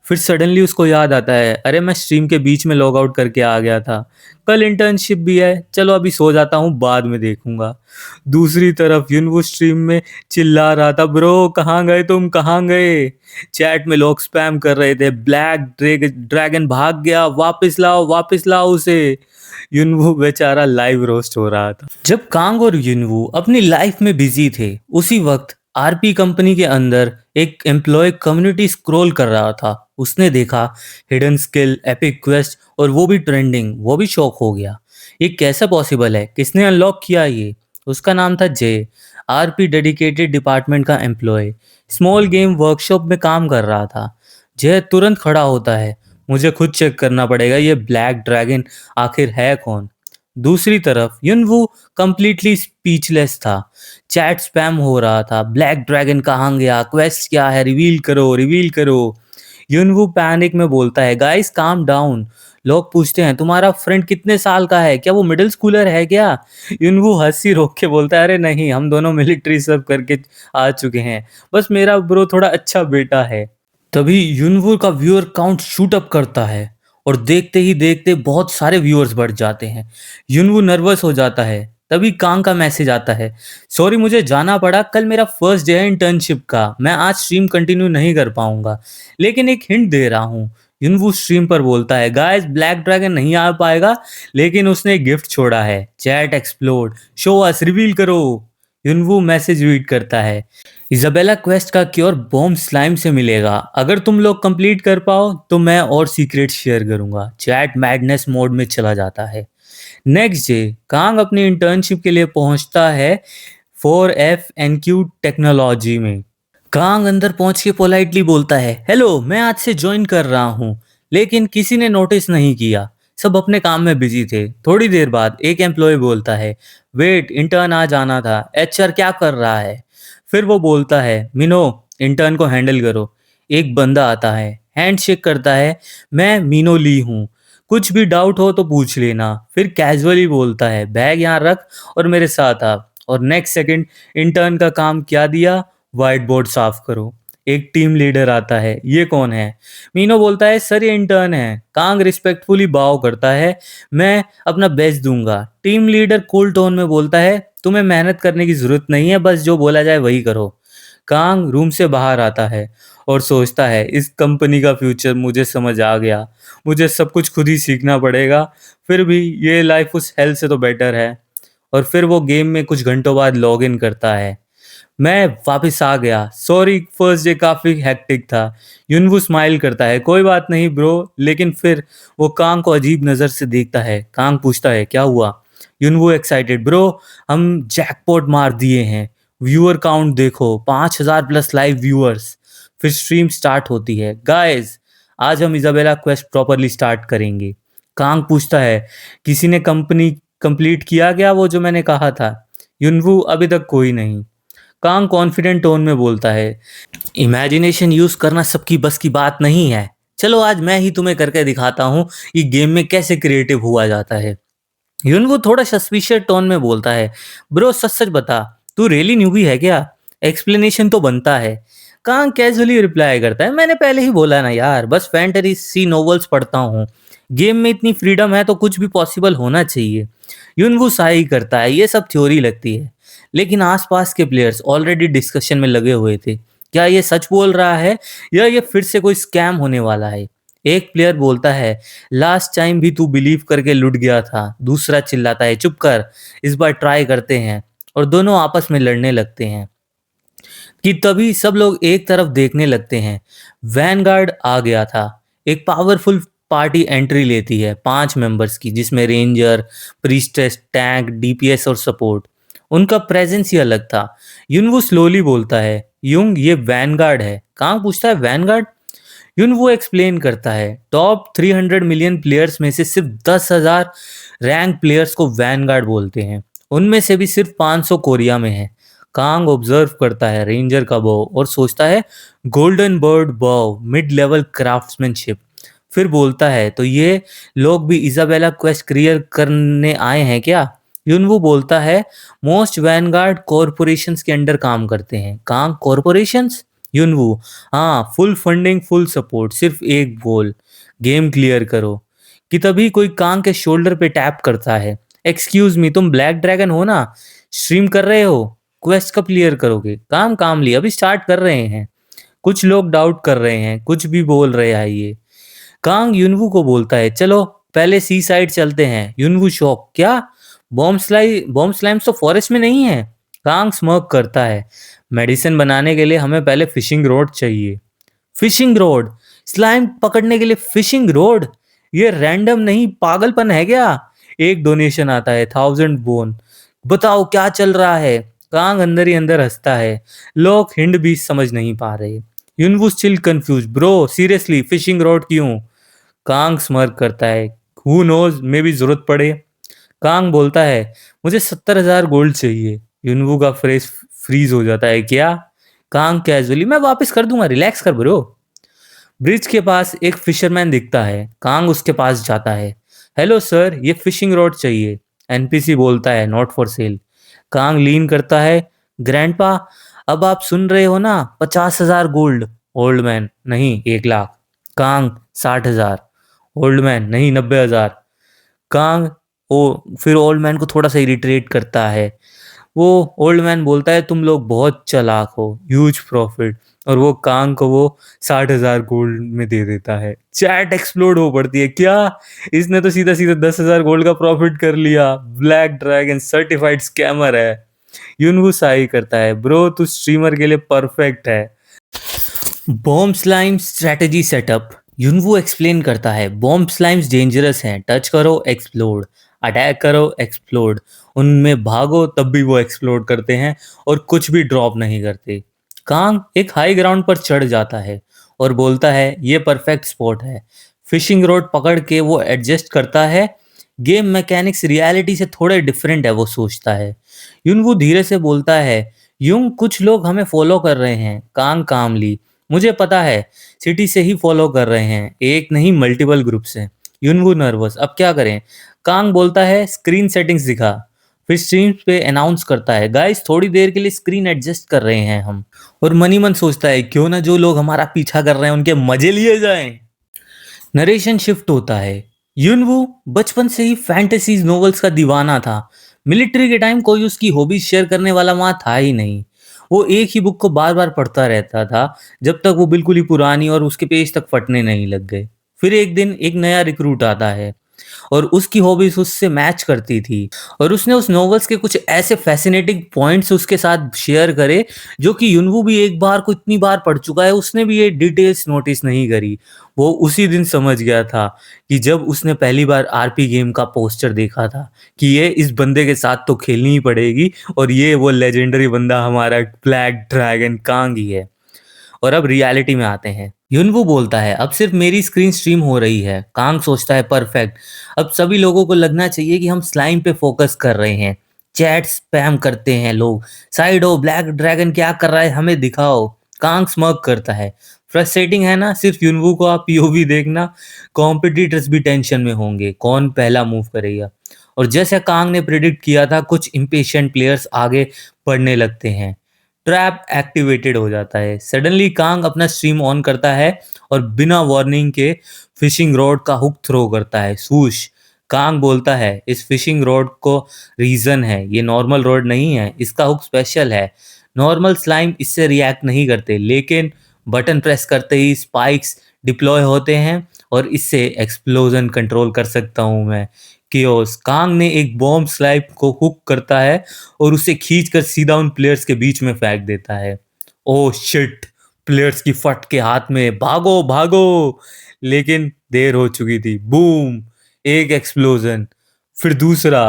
फिर सडनली उसको याद आता है, अरे मैं स्ट्रीम के बीच में लॉग आउट करके आ गया था, कल इंटर्नशिप भी है, चलो अभी सो जाता हूँ, बाद में देखूंगा। दूसरी तरफ युनवू स्ट्रीम में चिल्ला रहा था, ब्रो कहाँ गए तुम, कहाँ गए? चैट में लोग स्पैम कर रहे थे, ब्लैक ड्रैगन भाग गया, वापस लाओ उसे। युनवू बेचारा लाइव रोस्ट हो रहा था। जब कांग और युनवू अपनी लाइफ में बिजी थे, उसी वक्त आरपी कंपनी के अंदर एक एम्प्लॉय कम्युनिटी स्क्रॉल कर रहा था। उसने देखा हिडन स्किल, एपिक क्वेस्ट, और वो भी ट्रेंडिंग। वो भी शॉक हो गया, ये कैसे पॉसिबल है, किसने अनलॉक किया ये? उसका नाम था जे, आरपी डेडिकेटेड डिपार्टमेंट का एम्प्लॉय। स्मॉल गेम वर्कशॉप में काम कर रहा था। जय तुरंत खड़ा होता है, मुझे खुद चेक करना पड़ेगा ये ब्लैक ड्रैगन आखिर है कौन। दूसरी तरफ युनवू कंप्लीटली स्पीचलेस था। चैट स्पैम हो रहा था, ब्लैक ड्रैगन कहाँ गया, क्वेस्ट क्या है, रिवील करो रिवील करो। युनवू पैनिक में बोलता है, गाइस काम डाउन। लोग पूछते हैं, तुम्हारा फ्रेंड कितने साल का है, क्या वो मिडिल स्कूलर है क्या? युनवू हंसी रोक के बोलता है, अरे नहीं, हम दोनों मिलिट्री सब करके आ चुके हैं, बस मेरा ब्रो थोड़ा अच्छा बेटा है। तभी युनवू का व्यूअर काउंट शूट अप करता है और देखते ही देखते बहुत सारे व्यूअर्स बढ़ जाते हैं। युनवू नर्वस हो जाता है। तभी कांग का मैसेज आता है, सॉरी मुझे जाना पड़ा, कल मेरा फर्स्ट डे है इंटर्नशिप का, मैं आज स्ट्रीम कंटिन्यू नहीं कर पाऊंगा, लेकिन एक हिंट दे रहा हूँ। युनवू स्ट्रीम पर बोलता है, गाइस ब्लैक ड्रैगन नहीं आ पाएगा, लेकिन उसने एक गिफ्ट छोड़ा है, chat explode, show us, reveal करो। युनवू मैसेज रीड करता है, इजाबेला क्वेस्ट का क्योर बॉम्ब स्लाइम से मिलेगा, अगर तुम लोग कंप्लीट कर पाओ तो मैं और सीक्रेट शेयर करूंगा। चैट मैडनेस मोड में चला जाता है। नेक्स्ट डे कांग अपनी इंटर्नशिप के लिए पहुंचता है 4FNQ टेक्नोलॉजी में। कांग अंदर पहुंच के पोलाइटली बोलता है, हेलो मैं आज से ज्वाइन कर रहा हूँ, लेकिन किसी ने नोटिस नहीं किया। सब अपने काम में बिजी थे। थोड़ी देर बाद एक एम्प्लॉय बोलता है, वेट, इंटर्न आज आना था, एचआर क्या कर रहा है? फिर वो बोलता है, मीनो, इंटर्न को हैंडल करो। एक बंदा आता है, हैंडशेक करता है, मैं मीनो ली हूँ, कुछ भी डाउट हो तो पूछ लेना। फिर कैजुअली बोलता है, बैग यहाँ रख और मेरे साथ आ। और नेक्स्ट सेकंड इंटर्न का काम क्या दिया? व्हाइट बोर्ड साफ करो। एक टीम लीडर आता है, ये कौन है? मीनो बोलता है, सर ये इंटर्न है। कांग रिस्पेक्टफुली बाव करता है, मैं अपना बेस्ट दूंगा। टीम लीडर कूल टोन में बोलता है, तुम्हें मेहनत करने की जरूरत नहीं है, बस जो बोला जाए वही करो। कांग रूम से बाहर आता है और सोचता है, इस कंपनी का फ्यूचर मुझे समझ आ गया, मुझे सब कुछ खुद ही सीखना पड़ेगा। फिर भी ये लाइफ उस हेल से तो बेटर है। और फिर वो गेम में कुछ घंटों बाद लॉग इन करता है। मैं वापस आ गया, सॉरी फर्स्ट डे काफी हेक्टिक था। युनवू स्माइल करता है, कोई बात नहीं ब्रो। लेकिन फिर वो कांग को अजीब नजर से देखता है। कांग पूछता है, क्या हुआ? युनवू एक्साइटेड, ब्रो हम जैकपॉट मार दिए हैं, व्यूअर काउंट देखो, 5,000 प्लस लाइव व्यूअर्स। फिर स्ट्रीम स्टार्ट होती है, गाइस आज हम इजाबेला क्वेस्ट प्रॉपरली स्टार्ट करेंगे। कांग पूछता है, किसी ने कंपनी कंप्लीट किया क्या वो जो मैंने कहा था? युनवू, अभी तक कोई नहीं। कांग कॉन्फिडेंट टोन में बोलता है, इमेजिनेशन यूज करना सबकी बस की बात नहीं है, चलो आज मैं ही तुम्हें करके दिखाता हूँ ये गेम में कैसे क्रिएटिव हुआ जाता है। युनवू थोड़ा सस्पिशियस टोन में बोलता है, ब्रो सच सच बता, तू रियली न्यूबी है क्या? एक्सप्लेनेशन तो बनता है। कांग कैजुअली रिप्लाई करता है, मैंने पहले ही बोला ना यार, बस फैंटेसी नॉवेल्स पढ़ता हूँ, गेम में इतनी फ्रीडम है तो कुछ भी पॉसिबल होना चाहिए। युनवू साई करता है, ये सब थ्योरी लगती है, लेकिन आसपास के प्लेयर्स ऑलरेडी डिस्कशन में लगे हुए थे, क्या ये सच बोल रहा है या ये फिर से कोई स्कैम होने वाला है? एक प्लेयर बोलता है, लास्ट टाइम भी तू बिलीव करके लुट गया था। दूसरा चिल्लाता है, चुप कर, इस बार ट्राई करते हैं। और दोनों आपस में लड़ने लगते हैं कि तभी सब लोग एक तरफ देखने लगते हैं। वैनगार्ड आ गया था। एक पावरफुल पार्टी एंट्री लेती है 5 मेंबर्स की, जिसमें रेंजर, प्रीस्टेस, टैंक, डीपीएस और सपोर्ट। उनका प्रेजेंस ही अलग था। युनवू स्लोली बोलता है, युंग ये वैनगार्ड है। कहाँ पूछता है, वैनगार्ड? युनवू एक्सप्लेन करता है, टॉप 300 मिलियन प्लेयर्स में से सिर्फ 10,000 रैंक प्लेयर्स को वैनगार्ड बोलते हैं, उनमें से भी सिर्फ 500 कोरिया में है। कांग ऑब्जर्व करता है रेंजर का बो और सोचता है, गोल्डन बर्ड बो, मिड लेवल क्राफ्ट्समैनशिप। फिर बोलता है, तो ये लोग भी इजाबेला क्वेस्ट क्लियर करने आए हैं क्या? युनवू बोलता है, मोस्ट वैनगार्ड कॉरपोरेशंस के अंडर काम करते हैं। Kong, corporations? युनवू, हाँ, फुल फंडिंग, फुल सपोर्ट, सिर्फ एक गोल, गेम क्लियर करो। कि तभी कोई कांग के शोल्डर पे टैप करता है, एक्सक्यूज मी, तुम ब्लैक ड्रैगन हो ना? स्ट्रीम कर रहे हो? क्वेस्ट कब क्लियर करोगे? काम काम लिया, अभी स्टार्ट कर रहे हैं। कुछ लोग डाउट कर रहे हैं, कुछ भी बोल रहे हैं ये। कांग युनवू को बोलता है, चलो पहले सी साइड चलते हैं। युनवू शॉक, क्या? बॉम्ब स्लाइम्स तो फॉरेस्ट में नहीं है। कांग स्मर्क करता है, मेडिसिन बनाने के लिए हमें पहले फिशिंग रोड चाहिए। Fishing road? स्लाइम पकड़ने के लिए फिशिंग रोड? ये रैंडम नहीं, पागलपन है क्या? एक डोनेशन आता है, 1000 बोन। बताओ क्या चल रहा है? कांग अंदर ही अंदर हंसता है, लोग हिंड भी समझ नहीं पा रहे। Yunwoo still confuse, bro seriously fishing rod क्यों? कांग स्मर्क करता है, हु नोज, मे भी जरूरत पड़े। कांग बोलता है, मुझे 70,000 गोल्ड चाहिए। युनवू का फेस फ्रीज हो जाता है, क्या? कांग कैजुअली, मैं वापस कर दूंगा, रिलैक्स कर ब्रो। ब्रिज के पास एक फिशरमैन दिखता है। कांग उसके पास जाता है, हेलो सर, ये फिशिंग रॉड चाहिए। एनपीसी बोलता है, नॉट फॉर सेल। कांग लीन करता है, ग्रैंडपा अब आप सुन रहे हो ना, 50,000 गोल्ड। ओल्ड मैन, नहीं 1 लाख। कांग, 60,000। ओल्ड मैन, नहीं 90,000। कांग ओ फिर ओल्ड मैन को थोड़ा सा इरिटेट करता है। वो ओल्ड मैन बोलता है, तुम लोग बहुत चालाक हो, ह्यूज प्रॉफिट। और वो कांग को वो 60,000 गोल्ड में दे देता है। चैट एक्सप्लोड हो पड़ती है, क्या इसने तो सीधा सीधा 10,000 गोल्ड का प्रॉफिट कर लिया, ब्लैक ड्रैगन सर्टिफाइड स्कैमर है। युनवू साई करता है, ब्रो तू स्ट्रीमर के लिए परफेक्ट है। Bomb slime strategy setup. Yunwoo explain करता है, बॉम्ब स्लाइम्स डेंजरस हैं, टच करो एक्सप्लोड, अटैक करो एक्सप्लोड, उनमें भागो तब भी वो एक्सप्लोड करते हैं और कुछ भी ड्रॉप नहीं करते। कांग एक हाई ग्राउंड पर चढ़ जाता है और बोलता है, ये परफेक्ट स्पॉट है, फिशिंग रॉड पकड़ के वो एडजस्ट करता है। गेम मैकेनिक्स रियलिटी से थोड़े डिफरेंट है, वो सोचता है। युनवू धीरे से बोलता है, यूं कुछ लोग हमें फॉलो कर रहे हैं। कांग कामली, मुझे पता है, सिटी से ही फॉलो कर रहे हैं, एक नहीं मल्टीपल ग्रुप से। युनवू नर्वस, अब क्या करें? कांग बोलता है, स्क्रीन सेटिंग्स दिखा। फिर स्क्रीन पे अनाउंस करता है, गाइस थोड़ी देर के लिए स्क्रीन एडजस्ट कर रहे हैं हम। और मनी मन सोचता है, क्यों ना जो लोग हमारा पीछा कर रहे हैं उनके मजे लिए जाएं। नरेशन शिफ्ट होता है। युनवू बचपन से ही फैंटेसीज नॉवेल्स का दीवाना था। मिलिट्री के टाइम कोई उसकी हॉबीज शेयर करने वाला वहां था ही नहीं। वो एक ही बुक को बार बार पढ़ता रहता था, जब तक वो बिल्कुल ही पुरानी और उसके पेज तक फटने नहीं लग गए। फिर एक दिन एक नया रिक्रूट आता है और उसकी हॉबीज उससे मैच करती थी, और उसने उस नॉवेल्स के कुछ ऐसे फैसिनेटिंग पॉइंट्स उसके साथ शेयर करे जो कि युनवू भी एक बार को इतनी बार पढ़ चुका है, उसने भी ये डिटेल्स नोटिस नहीं करी। वो उसी दिन समझ गया था कि जब उसने पहली बार आरपी गेम का पोस्टर देखा था कि ये इस बंदे के साथ तो खेलनी ही पड़ेगी, और ये वो लेजेंडरी बंदा हमारा ब्लैक ड्रैगन कांग ही है। और अब रियलिटी में आते हैं। युनवू बोलता है, अब सिर्फ मेरी स्क्रीन स्ट्रीम हो रही है। कांग सोचता है, परफेक्ट, अब सभी लोगों को लगना चाहिए कि हम स्लाइम पे फोकस कर रहे हैं। चैट स्पैम करते हैं लोग, साइड हो ब्लैक ड्रैगन क्या कर रहा है हमें दिखाओ। कांग स्मर्क करता है, फ्रस्ट्रेटिंग है ना? सिर्फ युनवू को आप पीओवी देखना, कॉम्पिटिटर्स भी टेंशन में होंगे, कौन पहला मूव करेगा। और जैसे कांग ने प्रिडिक्ट किया था, कुछ इम्पेशेंट प्लेयर्स आगे बढ़ने लगते हैं। ट्रैप एक्टिवेटेड हो जाता है। सडनली कांग अपना स्ट्रीम ऑन करता है और बिना वार्निंग के फिशिंग रॉड का हुक थ्रो करता है। सूश, कांग बोलता है, इस फिशिंग रॉड को रीजन है, ये नॉर्मल रॉड नहीं है, इसका हुक स्पेशल है। नॉर्मल स्लाइम इससे रिएक्ट नहीं करते, लेकिन बटन प्रेस करते ही स्पाइक्स डिप्लॉय होते हैं और इससे एक्सप्लोजन कंट्रोल कर सकता हूँ मैं। कियोस, कांग ने एक बॉम्ब स्लाइप को हुक करता है और उसे खींचकर सीधा उन प्लेयर्स के बीच में फेंक देता है। ओह शिट, प्लेयर्स की फट के हाथ में, भागो भागो। लेकिन देर हो चुकी थी। बूम, एक एक्सप्लोजन, फिर दूसरा,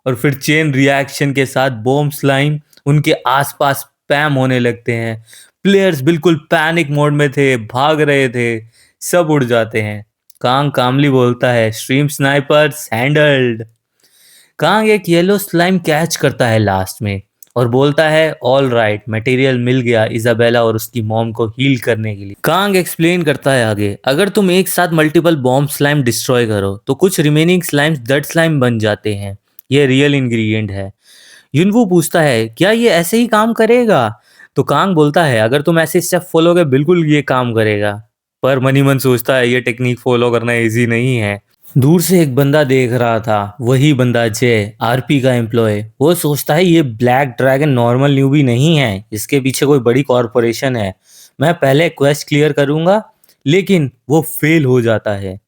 और फिर चेन रिएक्शन के साथ बॉम्ब स्लाइम उनके आसपास स्पैम होने लगते हैं। प्लेयर्स बिल्कुल पैनिक मोड में थे, भाग रहे थे, सब उड़ जाते हैं। कांग कामली बोलता है, स्ट्रीम स्नाइपर्स हैंडल्ड। कांग एक येलो स्लाइम कैच करता है लास्ट में और बोलता है, ऑल राइट, मटेरियल मिल गया इजाबेला और उसकी मॉम को हील करने के लिए। कांग एक्सप्लेन करता है आगे, अगर तुम एक साथ मल्टीपल बॉम्ब स्लाइम डिस्ट्रॉय करो तो कुछ रिमेनिंग स्लाइम्स डेड स्लाइम बन जाते हैं, ये रियल इंग्रेडिएंट है। युनवू पूछता है, क्या ये ऐसे ही काम करेगा? तो कांग बोलता है, अगर तुम ऐसे स्टेप फॉलोगे बिल्कुल ये काम करेगा। पर मनी मन सोचता है, ये टेक्निक फॉलो करना इजी नहीं है। दूर से एक बंदा देख रहा था, वही बंदा जय, आरपी का एम्प्लॉय। वो सोचता है, ये ब्लैक ड्रैगन नॉर्मल न्यूबी नहीं है, इसके पीछे कोई बड़ी कॉरपोरेशन है। मैं पहले क्वेस्ट क्लियर करूंगा। लेकिन वो फेल हो जाता है।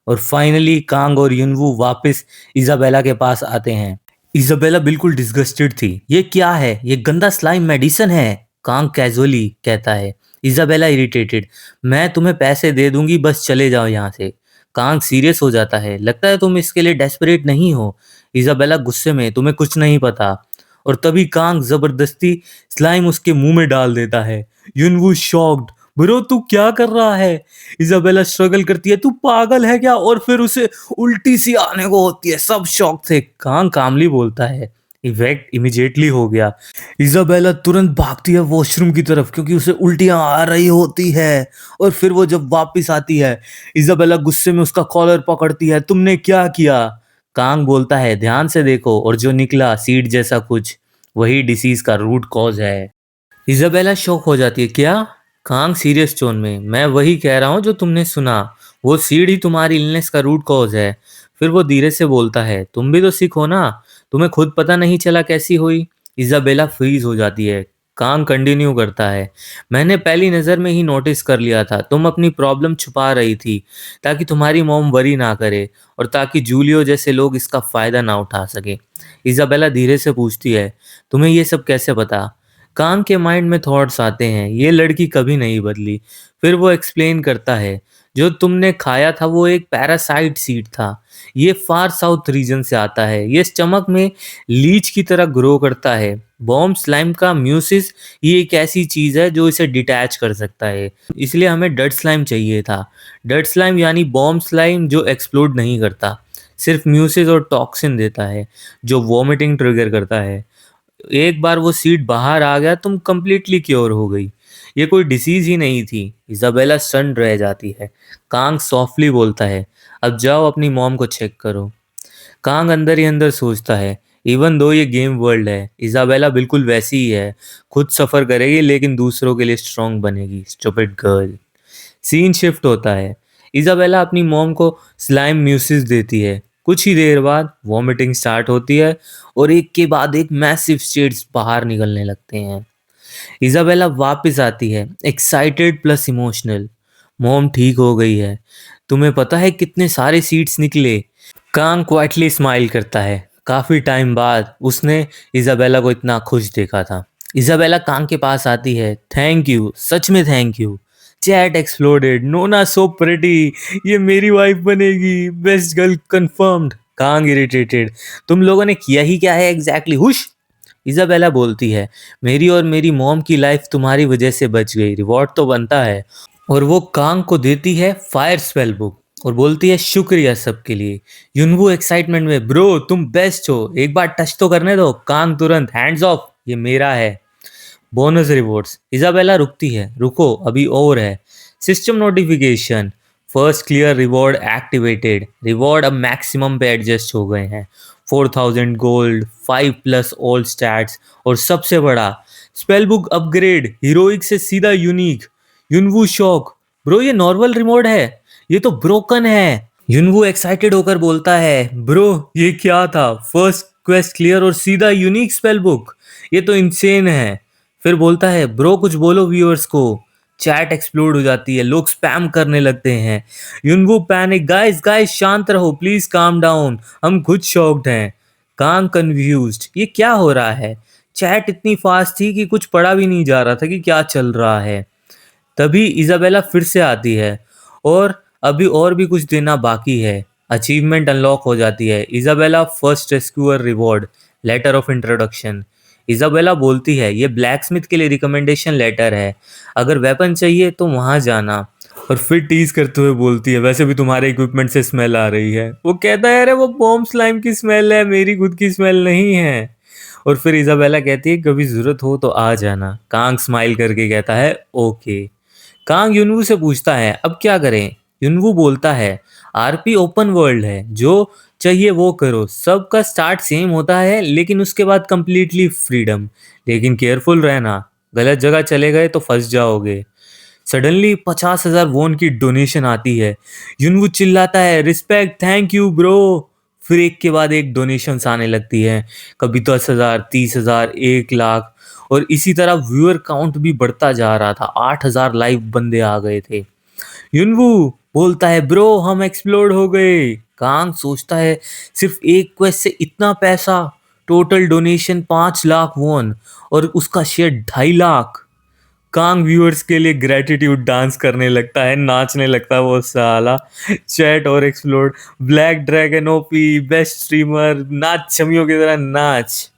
और फाइनली कांग और युनवू वापस इजाबेला के पास आते हैं। इजाबेला बिल्कुल डिस्गस्टेड थी। ये क्या है? ये गंदा स्लाइम मेडिसिन है, कांग कैजुअली कहता है। इजाबेला इरिटेटेड, मैं तुम्हें पैसे दे दूंगी, बस चले जाओ यहाँ से। कांग सीरियस हो जाता है, लगता है तुम इसके लिए डेस्परेट नहीं हो। इजाबेला गुस्से में, तुम्हें कुछ नहीं पता। और तभी कांग जबरदस्ती स्लाइम उसके मुंह में डाल देता है। युनवू शॉक्ड, ब्रो तू क्या कर रहा है? इजाबेला स्ट्रगल करती है, तू पागल है क्या? और फिर उसे उल्टी सी आने को होती है। सब शॉक थे। कांग कामली बोलता है, इफेक्ट इमीडिएटली हो गया। इजाबेला तुरंत भागती है वॉशरूम की तरफ, क्योंकि उसे उल्टियां आ रही होती है। और फिर वो जब वापस आती है, इजाबेला गुस्से में उसका कॉलर पकड़ती है, तुमने क्या किया? कांग बोलता है, ध्यान से देखो, और जो निकला सीड जैसा कुछ, वही डिसीज का रूट कॉज है। इजाबेला शॉक हो जाती है, क्या? कांग सीरियस टोन में, मैं वही कह रहा हूँ जो तुमने सुना, वो सीड ही तुम्हारी इलनेस का रूट कॉज है। फिर वो धीरे से बोलता है, तुम भी तो सिक हो ना, तुम्हें खुद पता नहीं चला कैसी हुई? इजाबेला फ्रीज हो जाती है। कांग कंटिन्यू करता है, मैंने पहली नज़र में ही नोटिस कर लिया था, तुम अपनी प्रॉब्लम छुपा रही थी ताकि तुम्हारी मॉम वरी ना करे और ताकि जूलियो जैसे लोग इसका फ़ायदा ना उठा सके। इजाबेला धीरे से पूछती है, तुम्हें ये सब कैसे पता? कांग के माइंड में थॉट्स आते हैं, ये लड़की कभी नहीं बदली। फिर वो एक्सप्लेन करता है, जो तुमने खाया था वो एक पैरासाइट सीड था। ये फार साउथ रीजन से आता है। ये स्टमक में लीच की तरह ग्रो करता है। बॉम्ब स्लाइम का म्यूसिस ये एक ऐसी चीज़ है जो इसे डिटैच कर सकता है। इसलिए हमें डड स्लाइम चाहिए था। डड स्लाइम यानी बॉम्ब स्लाइम जो एक्सप्लोड नहीं करता, सिर्फ म्यूसिस और टॉक्सिन देता है जो वॉमिटिंग ट्रिगर करता है। एक बार वो सीड बाहर आ गया तुम कंप्लीटली क्योर हो गई। ये कोई डिसीज ही नहीं थी। इजाबेला स्टन रह जाती है। कांग सॉफ्टली बोलता है, अब जाओ अपनी मॉम को चेक करो। कांग अंदर ही अंदर सोचता है, इवन दो ये गेम वर्ल्ड है, इजाबेला बिल्कुल वैसी ही है। खुद सफ़र करेगी लेकिन दूसरों के लिए स्ट्रांग बनेगी। Stupid girl. सीन शिफ्ट होता है। इजाबेला अपनी मॉम को स्लाइम म्यूसिस देती है। कुछ ही देर बाद वॉमिटिंग स्टार्ट होती है और एक के बाद एक मैसिव शेड्स बाहर निकलने लगते हैं। इजाबेला वापस आती है, एक्साइटेड प्लस इमोशनल। मॉम ठीक हो गई है। तुम्हें पता है कितने सारे सीड्स निकले? कांग क्वाइटली स्माइल करता है। काफी टाइम बाद उसने इजाबेला को इतना खुश देखा था। इजाबेला कांग के पास आती है। थैंक यू, सच में thank you. Chat exploded. Nona so pretty. ये मेरी वाइफ बनेगी। Best girl confirmed. Kang irritated. तुम लोगों ने किया ही क्या है एग्जैक्टली? हुश। इजाबेला बोलती है, मेरी और मेरी मॉम की लाइफ तुम्हारी वजह से बच गई, रिवॉर्ड तो बनता है। और वो कांग को देती है फायर स्पेल बुक और बोलती है शुक्रिया सबके लिए। युनवू एक्साइटमेंट में, ब्रो तुम बेस्ट हो, एक बार टच तो करने दो। कांग तुरंत, हैंड्स ऑफ, ये मेरा है। Bonus rewards. इजाबेला रुकती है, रुको अभी और है। System notification, first clear reward activated. Reward अब मैक्सिमम पे एडजस्ट हो गए हैं। 4000 गोल्ड, 5 प्लस ऑल स्टैट्स और सबसे बड़ा स्पेल बुक अपग्रेड, हीरोइक से सीधा यूनिक। युनवू शॉक, ब्रो ये नॉर्मल रिवॉर्ड है, ये तो ब्रोकन है। युनवू एक्साइटेड होकर बोलता है, ब्रो ये क्या था, फर्स्ट क्वेस्ट क्लियर और सीधा यूनिक स्पेल बुक, ये तो इंसेन है। फिर बोलता है, ब्रो कुछ बोलो व्यूअर्स को। चैट एक्सप्लोड हो जाती है, लोग स्पैम करने लगते हैं। युनवू पैनिक, गाइस गाइस शांत रहो, प्लीज काम डाउन, हम खुद शॉक्ड हैं। कांग कंफ्यूज्ड, ये क्या हो रहा है? चैट इतनी फास्ट थी कि कुछ पढ़ा भी नहीं जा रहा था कि क्या चल रहा है। तभी इजाबेला फिर से आती है और अभी और भी कुछ देना बाकी है। अचीवमेंट अनलॉक हो जाती है। Isabella first rescuer reward, letter of introduction. Isabella बोलती है, ये ब्लैक स्मिथ के लिए रिकमेंडेशन लेटर है, अगर वेपन चाहिए तो वहां जाना। और फिर टीज करते हुए बोलती है, वैसे भी तुम्हारे इक्विपमेंट से स्मेल आ रही है। वो कहता है, अरे वो बॉम्ब स्लाइम की स्मेल है, मेरी खुद की स्मेल नहीं है। और फिर इजाबेला कहती है, कभी जरूरत हो तो आ जाना। कांग स्माइल करके कहता है, ओके। कांग युनवू से पूछता है, अब क्या करें? युनवू बोलता है, आरपी ओपन वर्ल्ड है, जो चाहिए वो करो, सबका स्टार्ट सेम होता है लेकिन उसके बाद कंप्लीटली फ्रीडम। लेकिन केयरफुल रहना, गलत जगह चले गए तो फंस जाओगे। सडनली 50,000 वोन की डोनेशन आती है। युनवू चिल्लाता है, रिस्पेक्ट, थैंक यू ब्रो। फिर एक के बाद एक डोनेशंस आने लगती हैं, कभी 10,000, 30,000, 1 लाख। और इसी तरह व्यूअर काउंट भी बढ़ता जा रहा था। 8,000 लाइव बंदे आ गए थे। युनवू बोलता है, ब्रो हम एक्सप्लोड हो गए। कांग सोचता है, सिर्फ एक क्वेस्ट से इतना पैसा? टोटल डोनेशन 5 लाख वॉन और उसका शेयर 2.5 लाख। कांग व्यूअर्स के लिए ग्रेटिट्यूड डांस करने लगता है, नाचने लगता है वो साला। चैट और explode, black dragon OP, best streamer, नाच छमियों की तरह नाच।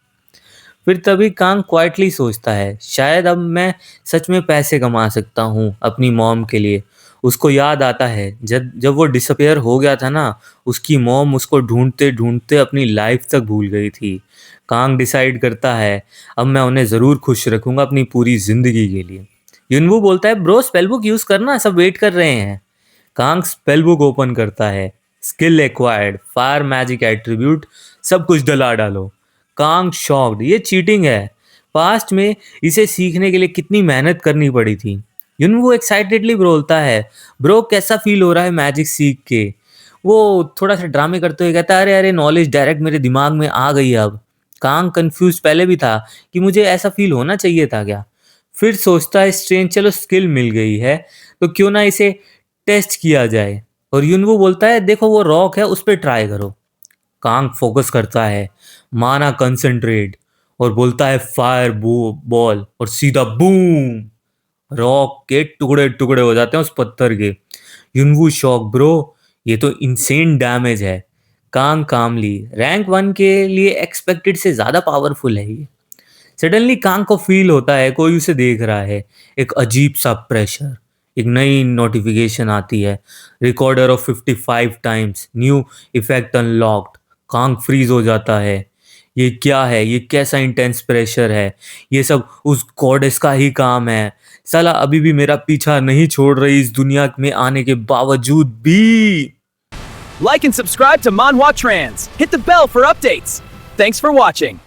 फिर तभी कांग क्वाइटली सोचता है, शायद अब मैं सच में पैसे कमा सकता हूँ अपनी मॉम के लिए। उसको याद आता है जब जब वो डिसअपेयर हो गया था ना, उसकी मॉम उसको ढूंढते ढूंढते अपनी लाइफ तक भूल गई थी। कांग डिसाइड करता है, अब मैं उन्हें ज़रूर खुश रखूंगा अपनी पूरी ज़िंदगी के लिए। युनवू बोलता है, ब्रो स्पेल बुक यूज़ करना, सब वेट कर रहे हैं। कांग स्पेल बुक ओपन करता है। Skill acquired, fire magic attribute, सब कुछ डला डालो। कांग शॉक्ड, ये चीटिंग है। पास्ट में इसे सीखने के लिए कितनी मेहनत करनी पड़ी थी। युनवू एक्साइटेडली बोलता है, ब्रो कैसा फील हो रहा है मैजिक सीख के? वो थोड़ा सा ड्रामे करते हुए कहता है, अरे अरे नॉलेज डायरेक्ट मेरे दिमाग में आ गई अब। कांग कंफ्यूज पहले भी था कि मुझे ऐसा फील होना चाहिए था क्या। फिर सोचता है, स्ट्रेंज, चलो स्किल मिल गई है तो क्यों ना इसे टेस्ट किया जाए। और युनवू बोलता है, देखो वो रॉक है, उस पर ट्राई करो। कांग फोकस करता है, माना कंसंट्रेट, और बोलता है फायर बॉल, और सीधा बूम, रॉक के टुकड़े टुकड़े हो जाते हैं उस पत्थर के। युनवू शॉक ब्रो, ये तो इंसेन डैमेज है। कांग कामली, रैंक 1 के लिए एक्सपेक्टेड से ज़्यादा पावरफुल है ये। सडनली कांग को फील होता है कोई उसे देख रहा है। एक अजीब सा प्रेशर, एक नई नोटिफिकेशन आती है। Recorder of 55 times, new effect unlocked. Kang freeze हो जाता है। ये क्या है? ये कैसा इंटेंस प्रेशर है? ये सब उस गॉडेस का ही काम है। साला अभी भी मेरा पीछा नहीं छोड़ रही इस दुनिया में आने के बावजूद भी। Like and subscribe to Manhwa Trans. Hit the bell for updates. Thanks for watching.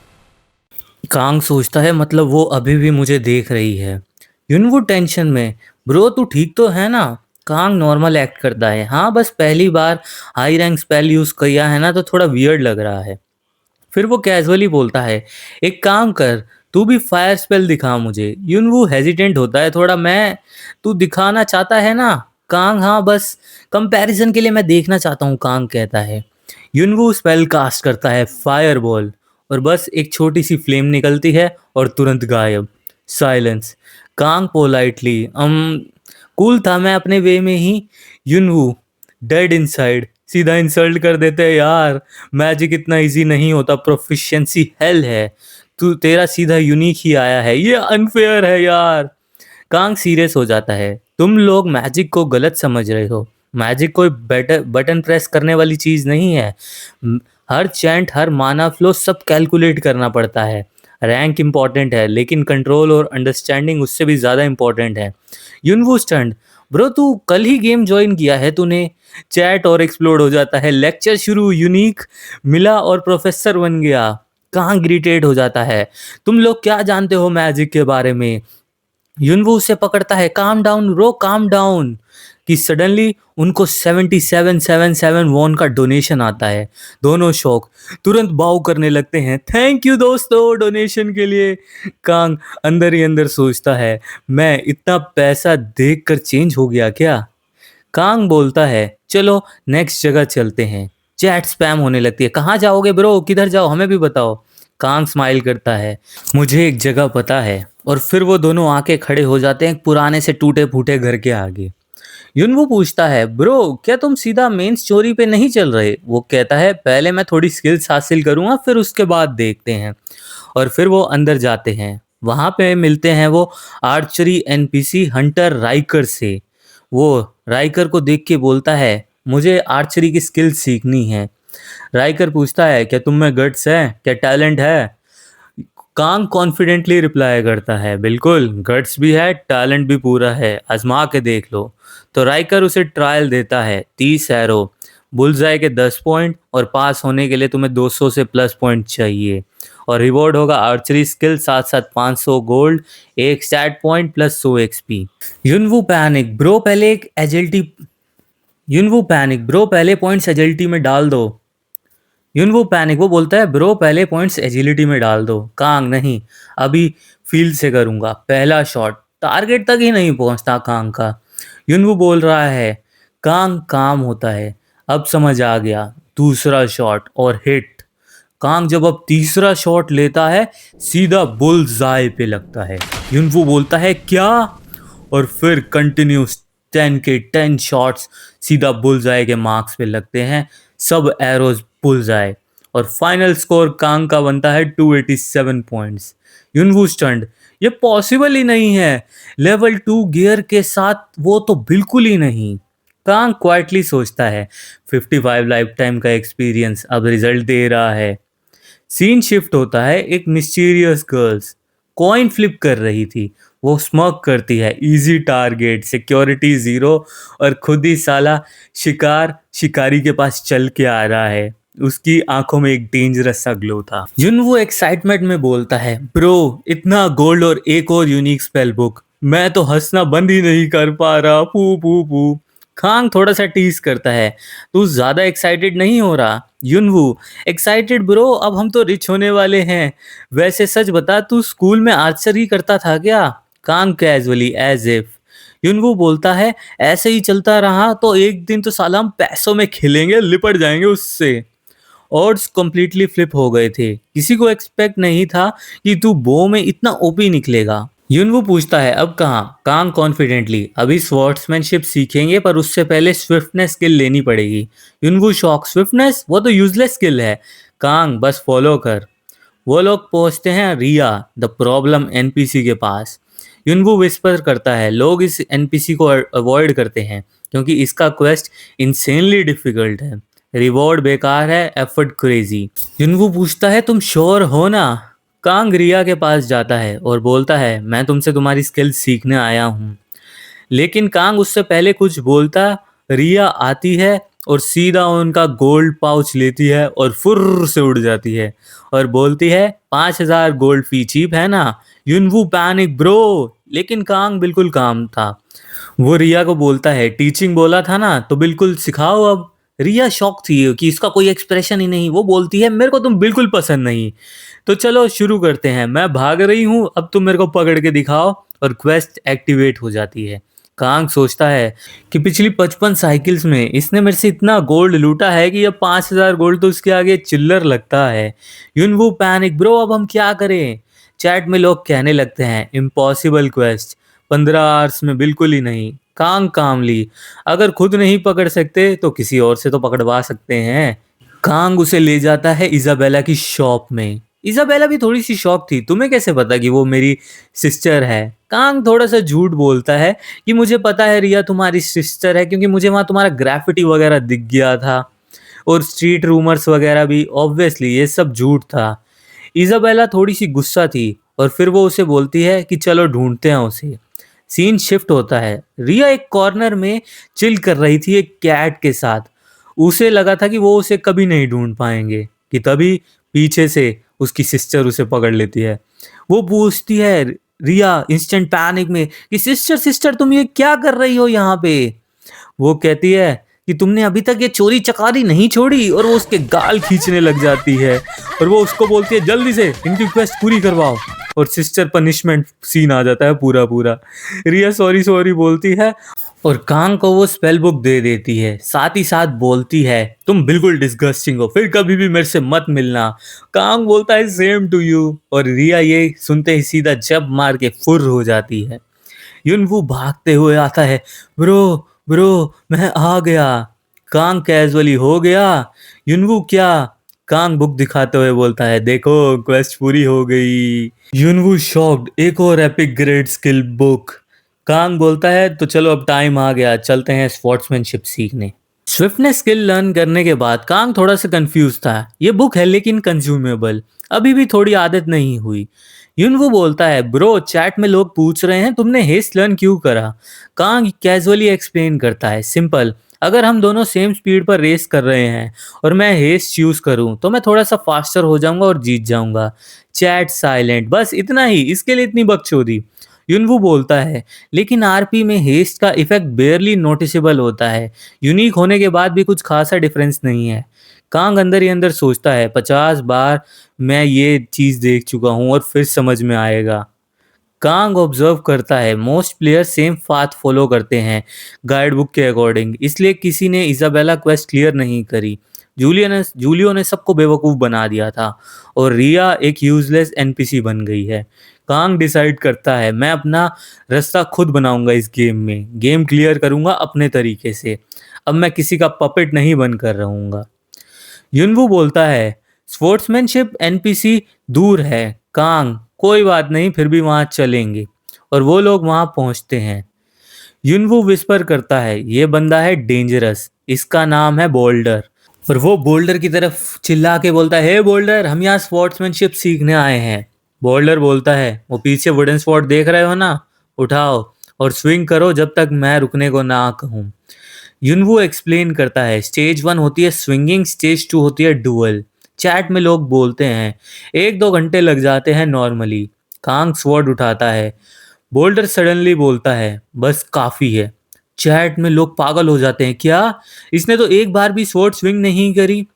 Kang सोचता है मतलब वो अभी भी मुझे देख रही है। युनवू टेंशन में, ब्रो तू ठीक तो है ना? कांग नॉर्मल एक्ट करता है, हाँ बस पहली बार हाई रैंक स्पेल यूज किया है ना तो थोड़ा वियर्ड लग रहा है। फिर वो कैजुअली बोलता है, एक काम कर, तू भी फायर स्पेल दिखा मुझे। युनवू हेजिटेंट होता है थोड़ा, मैं तू दिखाना चाहता है ना? कांग, हाँ बस कंपैरिजन के लिए मैं देखना चाहता हूँ, कांग कहता है। युनवू स्पेल कास्ट करता है फायर बॉल, और बस एक छोटी सी फ्लेम निकलती है और तुरंत गायब। साइलेंस। कांग पोलाइटली, कूल था मैं अपने वे में ही। युनवू डेड इनसाइड, सीधा इंसल्ट कर देते हैं यार। मैजिक इतना इजी नहीं होता, प्रोफिशिएंसी हेल है। तू तेरा सीधा यूनिक ही आया है, ये अनफेयर है यार। कांग सीरियस हो जाता है, तुम लोग मैजिक को गलत समझ रहे हो। मैजिक कोई बटन प्रेस करने वाली चीज नहीं है। हर चैंट, हर माना फ्लो सब कैलकुलेट करना पड़ता है। रैंक इंपॉर्टेंट है लेकिन कंट्रोल और अंडरस्टैंडिंग उससे भी ज़्यादा इंपॉर्टेंट है। यूनवू स्टंट, ब्रो तू कल ही गेम ज्वाइन किया है तूने। चैट और एक्सप्लोड हो जाता है। लेक्चर शुरू, यूनिक मिला और प्रोफेसर बन गया। कहाँ ग्रीटेड हो जाता है, तुम लोग क्या जानते हो मैजिक के बारे में। युनवू उसे पकड़ता है, calm down bro calm down. कि सडनली उनको 7777 वॉन का डोनेशन आता है। दोनों शौक तुरंत बाउ करने लगते हैं, थैंक यू दोस्तों डोनेशन के लिए। कांग अंदर ही अंदर सोचता है, मैं इतना पैसा देखकर चेंज हो गया क्या? कांग बोलता है, चलो नेक्स्ट जगह चलते हैं। चैट स्पैम होने लगती है, कहाँ जाओगे ब्रो, किधर जाओ हमें भी बताओ। कांग स्माइल करता है, मुझे एक जगह पता है। और फिर वो दोनों आके खड़े हो जाते हैं पुराने से टूटे फूटे घर के आगे। युनवू पूछता है, ब्रो क्या तुम सीधा मेन स्टोरी पे नहीं चल रहे? वो कहता है, पहले मैं थोड़ी स्किल्स हासिल करूंगा फिर उसके बाद देखते हैं। और फिर वो अंदर जाते हैं। वहां पे मिलते हैं वो आर्चरी एनपीसी हंटर राइकर से। वो राइकर को देख के बोलता है, मुझे आर्चरी की स्किल सीखनी है। राइकर पूछता है, क्या तुम में गट्स है, क्या टैलेंट है? कांग कॉन्फिडेंटली रिप्लाई करता है, बिल्कुल गट्स भी है, टैलेंट भी पूरा है, आजमा के देख लो। तो राइकर उसे ट्रायल देता है, 30 एरो, बुलजाई के 10 पॉइंट, और पास होने के लिए तुम्हें 200 से प्लस पॉइंट चाहिए। और रिवॉर्ड होगा आर्चरी स्किल, साथ साथ 500 गोल्ड, एक stat point plus 100 XP. Yunwoo panic, bro पहले एक एजिलिटी युनवू पैनिक, ब्रो पहले पॉइंट्स एजिलिटी में डाल दो। युनवू पैनिक, वो बोलता है, ब्रो पहले पॉइंट्स एजिलिटी में डाल दो। कांग, नहीं अभी फील्ड से करूंगा। पहला शॉट टारगेट तक ही नहीं पहुंचता कांग का। युनवू बोल रहा है, कांग काम होता है, अब समझ आ गया। दूसरा शॉट और हिट। कांग जब अब तीसरा शॉट लेता है सीधा बुल्सआई पे लगता है। युनवू बोलता है, क्या? और फिर कंटिन्यूस 10 के 10 शॉट्स सीधा बुल्सआई के मार्क्स पे लगते हैं। सब एरोज बुल्सआई। और फाइनल स्कोर कांग का बनता है 287 पॉइंट्स। युनवू स्टंट, ये पॉसिबल ही नहीं है, लेवल 2 गियर के साथ वो तो बिल्कुल ही नहीं। कांग क्वाइटली सोचता है, 55 लाइफ टाइम का एक्सपीरियंस अब रिजल्ट दे रहा है। सीन शिफ्ट होता है, एक मिस्टीरियस गर्ल्स कॉइन फ्लिप कर रही थी। वो स्मॉक करती है, इजी टारगेट, सिक्योरिटी जीरो, और खुद ही साला शिकारी के पास चल के आ रहा है। उसकी आंखों में एक डेंजरस सा ग्लो था। जुनवू एक्साइटमेंट में बोलता है, ब्रो इतना गोल्ड और एक और यूनिक स्पेल बुक, मैं तो हंसना बंद ही नहीं कर पा रहा, पू पू पू। खांग थोड़ा सा टीज करता है, तू ज्यादा एक्साइटेड नहीं हो रहा? युनवू, एक्साइटेड ब्रो, अब हम तो रिच होने वाले हैं। वैसे सच बता, तू स्कूल में आर्चरी करता था क्या? Kang casually, as if. Yunwoo बोलता है, ऐसे ही चलता रहा तो एक दिन तो साला हम पैसों में खेलेंगे, लिपट जाएंगे उससे। ऑड्स कंप्लीटली फ्लिप हो गए थे। किसी को एक्सपेक्ट नहीं था कि तू बो में इतना ओपी निकलेगा। युनवू पूछता है अब कहाँ? कांग कॉन्फिडेंटली अभी स्वॉर्ड्समैनशिप सीखेंगे पर उससे पहले स्विफ्टनेस स्किल लेनी पड़ेगी। युनवू शॉक स्विफ्टनेस वो तो यूजलेस स्किल है। कांग बस फॉलो कर। वो लोग पहुंचते हैं रिया द प्रॉब्लम एनपीसी के पास। युनवू विस्पर करता है लोग इस एनपीसी को अवॉइड करते हैं क्योंकि इसका क्वेस्ट इंसेनली डिफिकल्ट है। रिवॉर्ड बेकार है, एफर्ट क्रेजी। युनवू पूछता है तुम श्योर हो ना? कांग रिया के पास जाता है और बोलता है मैं तुमसे तुम्हारी स्किल सीखने आया हूँ। लेकिन कांग उससे पहले कुछ बोलता रिया आती है और सीधा उनका गोल्ड पाउच लेती है और फुर्र से उड़ जाती है और बोलती है 5,000 गोल्ड फी चीप है ना? युनवू पैनिक ब्रो। लेकिन कांग बिल्कुल काम था। वो रिया को बोलता है टीचिंग बोला था ना तो बिल्कुल सिखाओ अब। रिया शॉक थी कि इसका कोई एक्सप्रेशन ही नहीं। वो बोलती है मेरे को तुम बिल्कुल पसंद नहीं। तो चलो शुरू करते हैं, मैं भाग रही हूँ अब तुम मेरे को पकड़ के दिखाओ। और क्वेस्ट एक्टिवेट हो जाती है। कांग सोचता है कि पिछली 55 साइकिल्स में इसने मेरे से इतना गोल्ड लूटा है कि अब 5,000 गोल्ड तो उसके आगे चिल्लर लगता है। युनवू पैनिक ब्रो अब हम क्या करें? चैट में लोग कहने लगते हैं इम्पॉसिबल क्वेस्ट 15 आवर्स में बिल्कुल ही नहीं। कांग कामली अगर खुद नहीं पकड़ सकते तो किसी और से तो पकड़वा सकते हैं। कांग उसे ले जाता है इजाबेला की शॉप में। इजाबेला भी थोड़ी सी शॉक थी, तुम्हें कैसे पता कि वो मेरी सिस्टर है? कांग थोड़ा सा झूठ बोलता है कि मुझे पता है रिया तुम्हारी सिस्टर है क्योंकि मुझे वहां तुम्हारा ग्राफिटी वगैरह दिख गया था और स्ट्रीट रूमर्स वगैरह भी। ऑब्वियसली ये सब झूठ था। इजाबेला थोड़ी सी गुस्सा थी और फिर वो उसे बोलती है कि चलो ढूंढते हैं उसे। सीन शिफ्ट होता है। रिया एक कॉर्नर में चिल कर रही थी एक कैट के साथ। उसे लगा था कि वो उसे कभी नहीं ढूंढ पाएंगे कि तभी पीछे से उसकी सिस्टर उसे पकड़ लेती है। वो पूछती है रिया इंस्टेंट पैनिक में कि सिस्टर सिस्टर तुम ये क्या कर रही हो यहाँ पे? वो कहती है कि तुमने अभी तक ये चोरी चकारी नहीं छोड़ी और वो उसके गाल खींचने लग जाती है और वो उसको बोलती है जल्दी से इनकी क्वेस्ट पूरी करवाओ। और सिस्टर पनिशमेंट सीन आ जाता है पूरा पूरा। रिया सॉरी सॉरी बोलती है और कांग को वो स्पेल बुक दे देती है। साथ ही साथ बोलती है तुम बिल्कुल डिस्गस्टिंग हो, फिर कभी भी मेरे से मत मिलना। कांग बोलता है सेम टू यू और रिया ये सुनते ही सीधा जब मार के फुर्र हो जाती है। युनवू भागते हुए आता है ब्रो ब्रो मैं आ गया। कांग कैजुअली हो गया? युनवू क्या? कांग बुक दिखाते हुए बोलता है देखो क्वेस्ट पूरी हो गई। युनवू शॉक्ड एक और epic grade skill book. Kang बोलता है तो चलो अब टाइम आ गया चलते हैं स्पोर्ट्समैनशिप सीखने। स्विफ्टनेस स्किल लर्न करने के बाद कांग थोड़ा सा कंफ्यूज था। ये बुक है लेकिन कंज्यूमेबल, अभी भी थोड़ी आदत नहीं हुई। युनवू बोलता है ब्रो चैट में लोग पूछ रहे हैं तुमने हेस्ट लर्न क्यों करा? कांग कैजुअली एक्सप्लेन करता है सिंपल, अगर हम दोनों सेम स्पीड पर रेस कर रहे हैं और मैं हेस्ट चूज करूं तो मैं थोड़ा सा फास्टर हो जाऊंगा और जीत जाऊंगा। चैट साइलेंट, बस इतना ही, इसके लिए इतनी बकचोदी। युनवू बोलता है लेकिन आरपी में हेस्ट का इफेक्ट बेयरली नोटिसेबल होता है, यूनिक होने के बाद भी कुछ खासा डिफरेंस नहीं है। कांग अंदर ही अंदर सोचता है 50 बार मैं ये चीज देख चुका हूं और फिर समझ में आएगा। कांग ऑब्जर्व करता है most player same path follow करते हैं गाइड बुक के अकॉर्डिंग, इसलिए किसी ने इजाबेला क्वेस्ट क्लियर नहीं करी। जूलियो ने सबको बेवकूफ़ बना दिया था और रिया एक यूजलेस एनपीसी बन गई है। कांग डिसाइड करता है मैं अपना रास्ता खुद बनाऊंगा इस गेम में, गेम क्लियर करूंगा अपने तरीके से। अब मैं किसी का पपेट नहीं बनकर रहूंगा। युनवू बोलता है स्पोर्ट्समैनशिप एनपीसी दूर है। कांग कोई बात नहीं फिर भी वहां चलेंगे और वो लोग वहां पहुंचते हैं। युनवू विस्पर करता है ये बंदा है डेंजरस, इसका नाम है बोल्डर। और वो बोल्डर की तरफ चिल्ला के बोलता है हे बोल्डर हम यहाँ स्पोर्ट्समैनशिप सीखने आए हैं। बोल्डर बोलता है वो पीछे वुडन स्वॉर्ड देख रहे हो ना, उठाओ और स्विंग करो जब तक मैं रुकने को ना कहूँ। युनवू एक्सप्लेन करता है स्टेज 1 होती है स्विंगिंग, स्टेज 2 होती है डुअल। चैट में लोग बोलते हैं 1-2 घंटे लग जाते हैं नॉर्मली। कांग स्वॉर्ड उठाता है। बोल्डर सडनली बोलता है बस काफी है। चैट में लोग पागल हो जाते हैं, क्या इसने तो एक बार भी स्वॉर्ड स्विंग नहीं करी?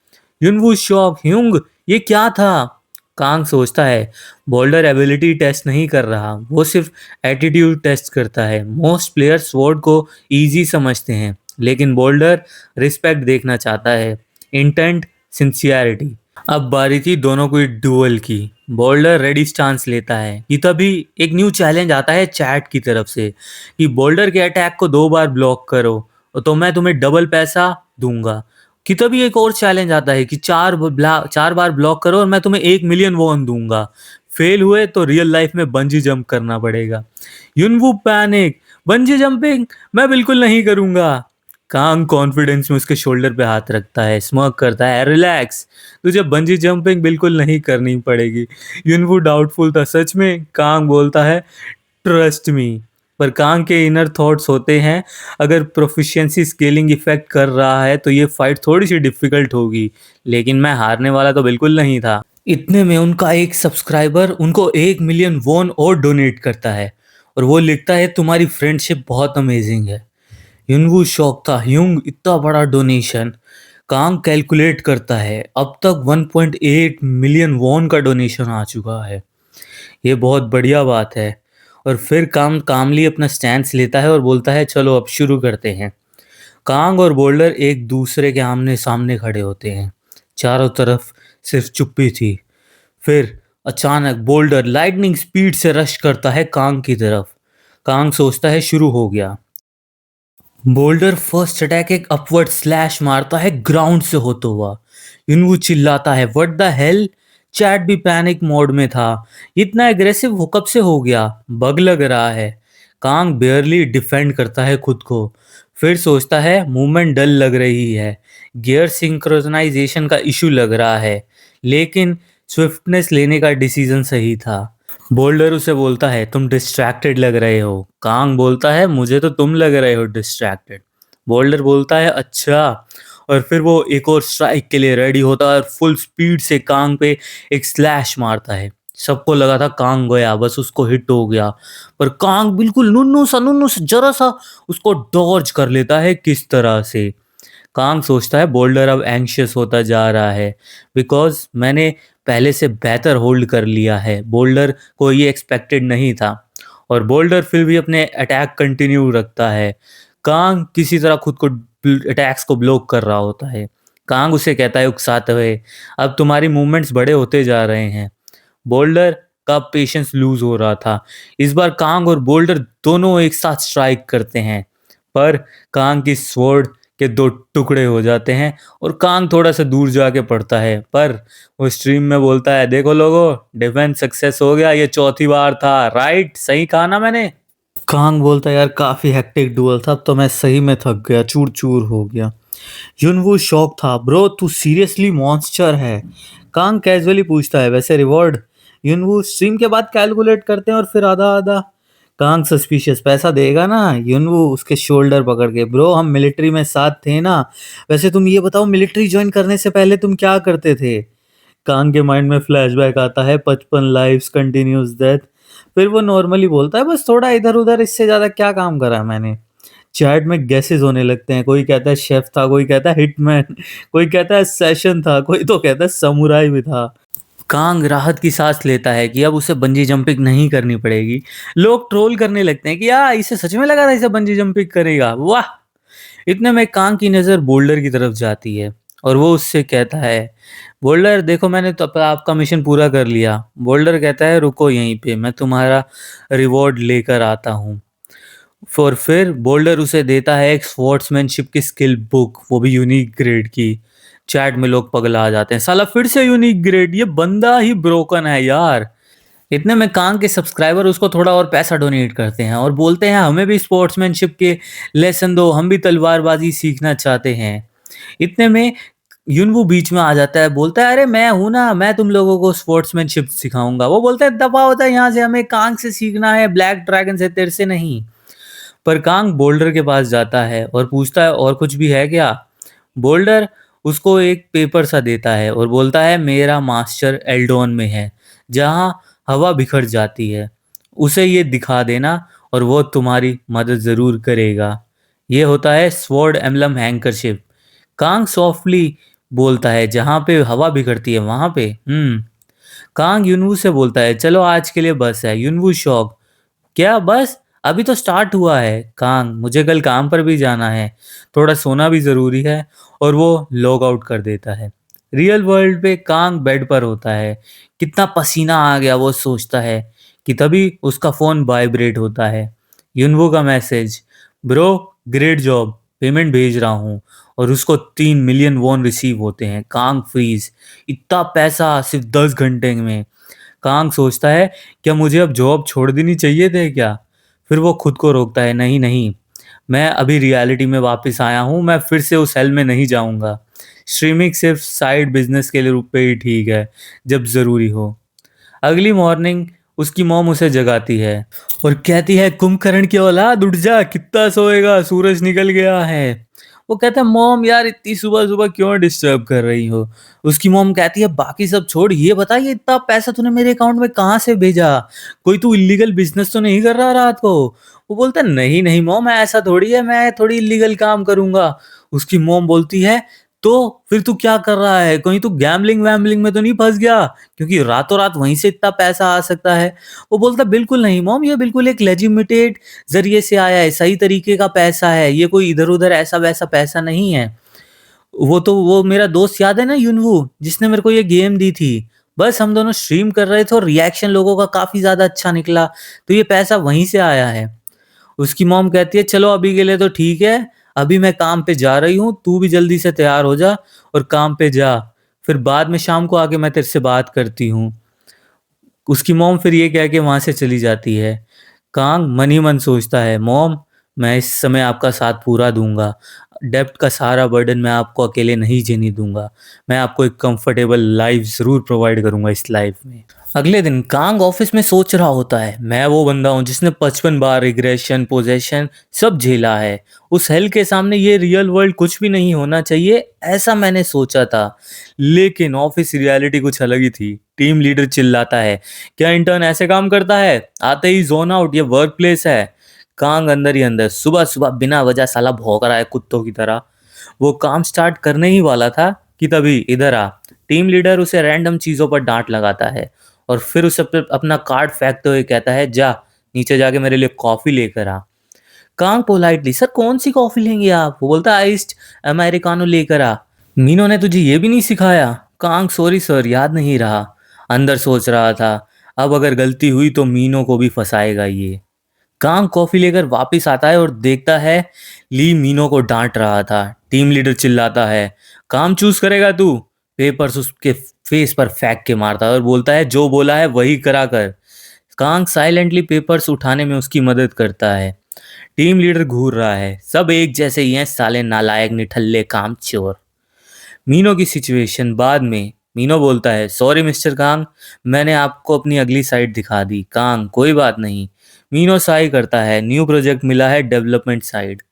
युनवू शॉक, ह्यूंग ये क्या था? कांग सोचता है बोल्डर एबिलिटी टेस्ट नहीं कर रहा, वो सिर्फ एटीट्यूड टेस्ट करता है। मोस्ट प्लेयर स्वॉर्ड को इजी समझते हैं लेकिन बोल्डर रिस्पेक्ट देखना चाहता है, इंटेंट सिंसियरिटी। अब बारी थी दोनों की डुअल की। बोल्डर रेडी स्टांस लेता है कि तभी एक न्यू चैलेंज आता है चैट की तरफ से कि बोल्डर के अटैक को 2 बार ब्लॉक करो तो मैं तुम्हें डबल पैसा दूंगा। कि तभी एक और चैलेंज आता है कि 4 बार ब्लॉक करो और मैं तुम्हें 1 मिलियन वॉन दूंगा। फेल हुए तो रियल लाइफ में बंजी जंप करना पड़ेगा। युनवू पैनिक, बंजी जंपिंग मैं बिल्कुल नहीं करूंगा। कांग कॉन्फिडेंस में उसके शोल्डर पे हाथ रखता है, स्मर्क करता है, रिलैक्स, तुझे बंजी जंपिंग बिल्कुल नहीं करनी पड़ेगी। युनवू डाउटफुल था, सच में? कांग बोलता है, ट्रस्ट मी। पर कांग के इनर थॉट्स होते हैं, अगर प्रोफिशिएंसी स्केलिंग इफेक्ट कर रहा है तो ये फाइट थोड़ी सी डिफिकल्ट होगी, लेकिन मैं हारने वाला तो बिल्कुल नहीं था। इतने में उनका एक सब्सक्राइबर उनको 1 मिलियन वॉन और डोनेट करता है और वो लिखता है, तुम्हारी फ्रेंडशिप बहुत अमेजिंग है। युनवू शॉक था, ह्यूंग इतना बड़ा डोनेशन। कांग कैलकुलेट करता है, अब तक 1.8 मिलियन वॉन का डोनेशन आ चुका है, ये बहुत बढ़िया बात है। और फिर कामली अपना स्टैंस लेता है और बोलता है, चलो अब शुरू करते हैं। कांग और बोल्डर एक दूसरे के आमने सामने खड़े होते हैं, चारों तरफ सिर्फ चुप्पी थी। फिर अचानक बोल्डर लाइटनिंग स्पीड से रश करता है कांग की तरफ। कांग सोचता है शुरू हो गया। बोल्डर फर्स्ट अटैक एक अपवर्ड स्लैश मारता है ग्राउंड से होता हुआ। युनवू चिल्लाता है, व्हाट द हेल। चैट भी पैनिक मोड में था, इतना एग्रेसिव हो कब से हो गया, बग लग रहा है। कांग बेयरली डिफेंड करता है खुद को, फिर सोचता है मूवमेंट डल लग रही है, गियर सिंक्रोनाइजेशन का इशू लग रहा है, लेकिन स्विफ्टनेस लेने का डिसीजन सही था। बोल्डर उसे बोलता है, तुम डिस्ट्रैक्टेड लग रहे हो। कांग बोलता है, मुझे तो तुम लग रहे हो डिस्ट्रैक्टेड। बोल्डर बोलता है, अच्छा। और फिर वो एक और स्ट्राइक के लिए रेडी होता है और फुल स्पीड से कांग पे एक स्लैश मारता है। सबको लगा था कांग गया, बस उसको हिट हो गया, पर कांग बिल्कुल नुन्नू सा जरा सा उसको डॉज कर लेता है किस तरह से। कांग सोचता है बोल्डर अब एंग्शियस होता जा रहा है, बिकॉज मैंने पहले से बेहतर होल्ड कर लिया है। बोल्डर को ये एक्सपेक्टेड नहीं था और बोल्डर फिर भी अपने अटैक कंटिन्यू रखता है। कांग किसी तरह खुद को अटैक्स को ब्लॉक कर रहा होता है। कांग उसे कहता है उकसाते हुए, अब तुम्हारी मूवमेंट्स बड़े होते जा रहे हैं। बोल्डर का पेशेंस लूज हो रहा था। इस बार कांग और बोल्डर दोनों एक साथ स्ट्राइक करते हैं, पर कांग की स्वॉर्ड के 2 टुकड़े हो जाते हैं और कांग थोड़ा सा दूर जाके पड़ता है। पर वो स्ट्रीम में बोलता है, देखो लोगो, डिफेंस सक्सेस हो गया, ये चौथी बार था, राइट? सही कहा ना मैंने? कांग बोलता है, यार काफी हेक्टिक डुअल था, अब तो मैं सही में थक गया, चूर चूर हो गया। युनवू शॉक था, ब्रो तू सीरियसली मॉन्स्टर है। कांग कैजुअली पूछता है, वैसे रिवॉर्ड? युनवू, स्ट्रीम के बाद कैलकुलेट करते हैं और फिर आधा आधा। कांग सस्पिशियस, पैसा देगा ना? युनवू उसके शोल्डर पकड़ के, ब्रो हम मिलिट्री में साथ थे ना। वैसे तुम ये बताओ, मिलिट्री ज्वाइन करने से पहले तुम क्या करते थे? कांग के माइंड में फ्लैशबैक आता है, 55 लाइव्स, कंटिन्यूस डेथ। फिर वो नॉर्मली बोलता है, बस थोड़ा इधर उधर, इससे ज्यादा क्या काम करा मैंने। चैट में गैसेस होने लगते हैं, कोई कहता है शेफ था, कोई कहता है हिटमैन, कोई कहता है सेशन था, कोई तो कहता है समुराई भी था। कांग राहत की सांस लेता है कि अब उसे बंजी जंपिंग नहीं करनी पड़ेगी। लोग ट्रोल करने लगते हैं कि यार इसे सच में लगा था इसे बंजी जंपिंग करेगा, वाह। इतने में कांग की नज़र बोल्डर की तरफ जाती है और वो उससे कहता है, बोल्डर देखो मैंने तो आपका मिशन पूरा कर लिया। बोल्डर कहता है, रुको यहीं पे, मैं तुम्हारा रिवॉर्ड लेकर आता हूँ। और फिर बोल्डर उसे देता है एक स्पोर्ट्समैनशिप की स्किल बुक, वो भी यूनिक ग्रेड की। चैट में लोग पगला जाते हैं, साला फिर से यूनिक ग्रेड, ये बंदा ही ब्रोकन है यार। इतने में कांग के सब्सक्राइबर उसको थोड़ा और पैसा डोनेट करते हैं और बोलते हैं, हमें भी स्पोर्ट्समैनशिप के लेसन दो, हम भी तलवारबाजी सीखना चाहते हैं। इतने में युनवू बीच में आ जाता है, बोलता है, अरे मैं हूं ना, मैं तुम लोगों को स्पोर्ट्समैनशिप सिखाऊंगा। वो बोलता है, दफा होता है यहाँ से, हमें कांग से सीखना है, ब्लैक ड्रैगन से, तेरे से नहीं। पर कांग बोल्डर के पास जाता है और पूछता है, और कुछ भी है क्या? बोल्डर उसको एक पेपर सा देता है और बोलता है, मेरा मास्टर एल्डोन में है, जहाँ हवा बिखर जाती है, उसे ये दिखा देना और वो तुम्हारी मदद ज़रूर करेगा। ये होता है स्वॉर्ड एम्बलम हैंकरशिप। कांग सॉफ्टली बोलता है, जहाँ पे हवा बिखरती है वहाँ पे। कांग युनवू से बोलता है, चलो आज के लिए बस है। युनवू शॉक, क्या बस? अभी तो स्टार्ट हुआ है। कांग, मुझे कल काम पर भी जाना है, थोड़ा सोना भी ज़रूरी है। और वो लॉग आउट कर देता है। रियल वर्ल्ड पे कांग बेड पर होता है। कितना पसीना आ गया वो सोचता है कि तभी उसका फ़ोन वाइब्रेट होता है। युनवो का message, bro great job, payment भेज रहा हूँ। और उसको 3 मिलियन वॉन रिसीव होते हैं। कांग फ्रीज, इतना पैसा सिर्फ 10 घंटे में। कांग सोचता है क्या मुझे अब जॉब छोड़ देनी चाहिए थे क्या? फिर वो खुद को रोकता है, नहीं नहीं, मैं अभी रियलिटी में वापस आया हूँ, मैं फिर से उस हेल में नहीं जाऊँगा। स्ट्रीमिंग सिर्फ साइड बिजनेस के लिए रूप पे ही ठीक है, जब ज़रूरी हो। अगली मॉर्निंग उसकी मॉम उसे जगाती है और कहती है, कुंभकर्ण की औलाद उठ जा, कितना सोएगा, सूरज निकल गया है। वो कहता है, मॉम यार इतनी सुबह सुबह क्यों डिस्टर्ब कर रही हो? उसकी मॉम कहती है, बाकी सब छोड़, ये बता ये इतना पैसा तूने मेरे अकाउंट में कहाँ से भेजा? कोई तू इलीगल बिजनेस तो नहीं कर रहा रात को? वो बोलता है, नहीं नहीं मॉम, ऐसा थोड़ी है, मैं थोड़ी इलीगल काम करूंगा। उसकी मॉम बोलती है, तो फिर तू क्या कर रहा है? कहीं तू गैम्बलिंग वैम्बलिंग में तो नहीं फंस गया? क्योंकि रातों रात वहीं से इतना पैसा आ सकता है। वो बोलता, बिल्कुल नहीं मॉम, ये बिल्कुल एक लेजिटिमेट जरिए से आया है, सही तरीके का पैसा है, ये कोई इधर उधर ऐसा वैसा पैसा नहीं है। वो मेरा दोस्त याद है ना युनवू, जिसने मेरे को ये गेम दी थी, बस हम दोनों स्ट्रीम कर रहे थे और रिएक्शन लोगों का काफी ज्यादा अच्छा निकला, तो ये पैसा वहीं से आया है। उसकी मॉम कहती है, चलो अभी के लिए तो ठीक है, अभी मैं काम पे जा रही हूँ, तू भी जल्दी से तैयार हो जा और काम पे जा, फिर बाद में शाम को आके मैं तेरे से बात करती हूँ। उसकी मॉम फिर ये कह के वहां से चली जाती है। कांग मन ही मन सोचता है, मॉम मैं इस समय आपका साथ पूरा दूंगा, डेब्ट का सारा बर्डन मैं आपको अकेले नहीं झेलने दूंगा, मैं आपको एक कंफर्टेबल लाइफ जरूर प्रोवाइड करूंगा इस लाइफ में। अगले दिन कांग ऑफिस में सोच रहा होता है, मैं वो बंदा हूँ जिसने 55 बार रिग्रेशन पोजेशन सब झेला है, उस हेल के सामने ये रियल वर्ल्ड कुछ भी नहीं होना चाहिए, ऐसा मैंने सोचा था। लेकिन ऑफिस रियलिटी कुछ अलग ही थी। टीम लीडर चिल्लाता है, क्या इंटर्न ऐसे काम करता है? आते ही जोन आउट, ये वर्क प्लेस है। कांग अंदर ही अंदर सुबह सुबह बिना वजह साला भौंक रहा है कुत्तों की तरह। वो काम स्टार्ट करने ही वाला था कि तभी इधर आ। टीम लीडर उसे रैंडम चीजों पर डांट लगाता है और फिर उसे अपना कार्ड फेंकते हुए कहता है, जा नीचे जाके मेरे लिए कॉफी लेकर आ। कांग पोलाइटली, सर कौन सी कॉफी लेंगे आप? वो बोलता है, आइस्ड अमेरिकानो लेकर आ। मीनो ने तुझे ये भी नहीं सिखाया? कांग, सॉरी सर, याद नहीं रहा। अंदर सोच रहा था, अब अगर गलती हुई तो मीनो को भी फंसाएगा ये। कांग कॉफी लेकर वापस आता है और देखता है ली मीनो को डांट रहा था। टीम लीडर चिल्लाता है, काम चूज करेगा तू? पेपर्स उसके फेस पर फेंक के मारता है और बोलता है, जो बोला है वही करा कर। कांग साइलेंटली पेपर्स उठाने में उसकी मदद करता है। टीम लीडर घूर रहा है, सब एक जैसे ही हैं साले, नालायक निठल्ले काम चोर। मीनो की सिचुएशन बाद में। मीनो बोलता है, सॉरी मिस्टर कांग, मैंने आपको अपनी अगली साइड दिखा दी। कांग, कोई बात नहीं। मीनो साई करता है, न्यू प्रोजेक्ट मिला है डेवलपमेंट साइड,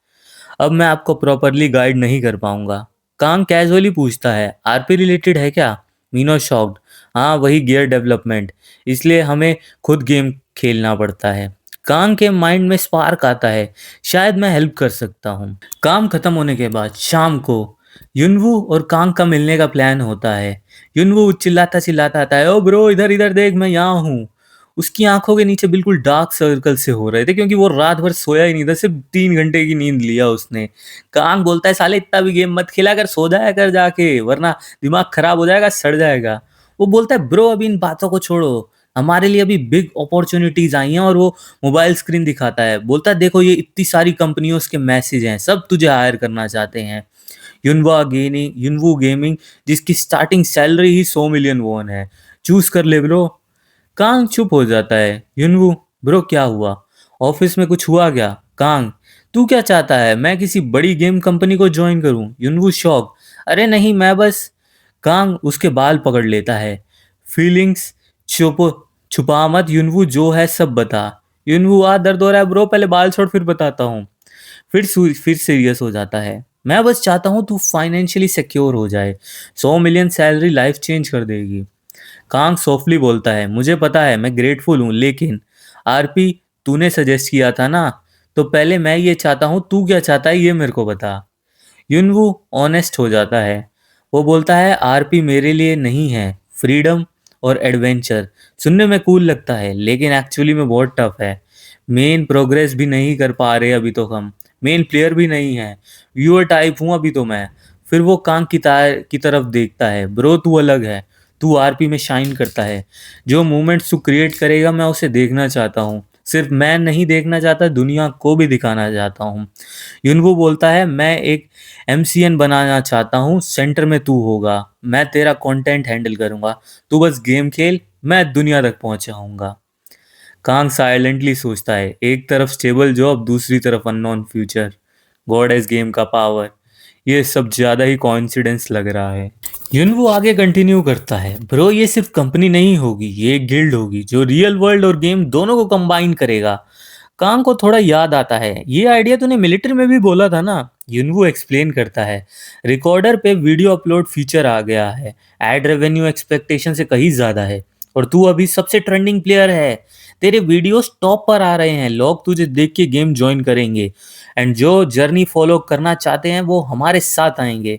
अब मैं आपको प्रॉपरली गाइड नहीं कर पाऊंगा। कांग कैजुअली पूछता है, आरपी रिलेटेड है क्या? मीनो शॉक्ड, हाँ वही गियर डेवलपमेंट, इसलिए हमें खुद गेम खेलना पड़ता है। कांग के माइंड में स्पार्क आता है, शायद मैं हेल्प कर सकता हूँ। काम खत्म होने के बाद शाम को युनवू और कांग का मिलने का प्लान होता है। युनवू चिल्लाता चिल्लाता आता है, ओ ब्रो इधर इधर देख, मैं यहाँ हूँ। उसकी आंखों के नीचे बिल्कुल डार्क सर्कल से हो रहे थे, क्योंकि वो रात भर सोया ही नहीं था, सिर्फ 3 घंटे की नींद लिया उसने। कांग बोलता है, साले इतना भी गेम मत खेला कर, सो जाया कर जाके, वरना दिमाग खराब हो जाएगा, सड़ जाएगा। वो बोलता है, ब्रो अभी इन बातों को छोड़ो, हमारे लिए अभी बिग अपॉर्चुनिटीज आई हैं। और वो मोबाइल स्क्रीन दिखाता है, बोलता है, देखो ये इतनी सारी कंपनियों के मैसेज हैं, सब तुझे हायर करना चाहते हैं। युनवू गेमिंग, जिसकी स्टार्टिंग सैलरी ही 100 मिलियन वॉन है, चूज कर ले ब्रो। कांग चुप हो जाता है। युनवू, ब्रो क्या हुआ? ऑफिस में कुछ हुआ क्या? कांग, तू क्या चाहता है, मैं किसी बड़ी गेम कंपनी को ज्वाइन करूं? युनवू शॉक, अरे नहीं मैं बस। कांग उसके बाल पकड़ लेता है, फीलिंग्स छुप छुपा मत युनवू, जो है सब बता। युनवू, आ दर्द हो रहा है ब्रो, पहले बाल छोड़ फिर बताता हूँ। फिर सीरियस हो जाता है, मैं बस चाहता हूँ तू फाइनेंशियली सिक्योर हो जाए, 100 मिलियन सैलरी लाइफ चेंज कर देगी। कांग सॉफ्टली बोलता है, मुझे पता है, मैं ग्रेटफुल हूँ, लेकिन आरपी तूने सजेस्ट किया था ना, तो पहले मैं ये चाहता हूँ, तू क्या चाहता है ये मेरे को बता। युनवू ऑनेस्ट हो जाता है। वो बोलता है, आरपी मेरे लिए नहीं है, फ्रीडम और एडवेंचर सुनने में कूल लगता है, लेकिन एक्चुअली में बहुत टफ है। मेन प्रोग्रेस भी नहीं कर पा रहे अभी तो हम, मेन प्लेयर भी नहीं है, व्यूअर टाइप हूँ अभी तो मैं। फिर वो कांग की तरफ देखता है। ब्रो तू अलग है, तू आरपी में शाइन करता है। जो मूवमेंट्स तू क्रिएट करेगा मैं उसे देखना चाहता हूँ। सिर्फ मैं नहीं देखना चाहता, दुनिया को भी दिखाना चाहता हूँ। युनवू बोलता है मैं एक एमसीएन बनाना चाहता हूँ, सेंटर में तू होगा, मैं तेरा कंटेंट हैंडल करूँगा, तू बस गेम खेल, मैं दुनिया तक पहुँचाऊँगा। कांग साइलेंटली सोचता है, एक तरफ स्टेबल जॉब, दूसरी तरफ unknown future, god age game का पावर, ये सब ज्यादा ही कॉइंसिडेंस लग रहा है। युनवू आगे कंटिन्यू करता है, ब्रो ये सिर्फ कंपनी नहीं होगी, ये एक गिल्ड होगी जो रियल वर्ल्ड और गेम दोनों को कंबाइन करेगा। कांग को थोड़ा याद आता है, ये आइडिया तूने मिलिट्री में भी बोला था ना। युनवू एक्सप्लेन करता है, रिकॉर्डर पे वीडियो अपलोड फीचर आ गया है, एड रेवेन्यू एक्सपेक्टेशन से कहीं ज्यादा है, और तू अभी सबसे ट्रेंडिंग प्लेयर है। तेरे वीडियोस टॉप पर आ रहे हैं, लोग तुझे देख के गेम ज्वाइन करेंगे, एंड जो जर्नी फॉलो करना चाहते हैं वो हमारे साथ आएंगे।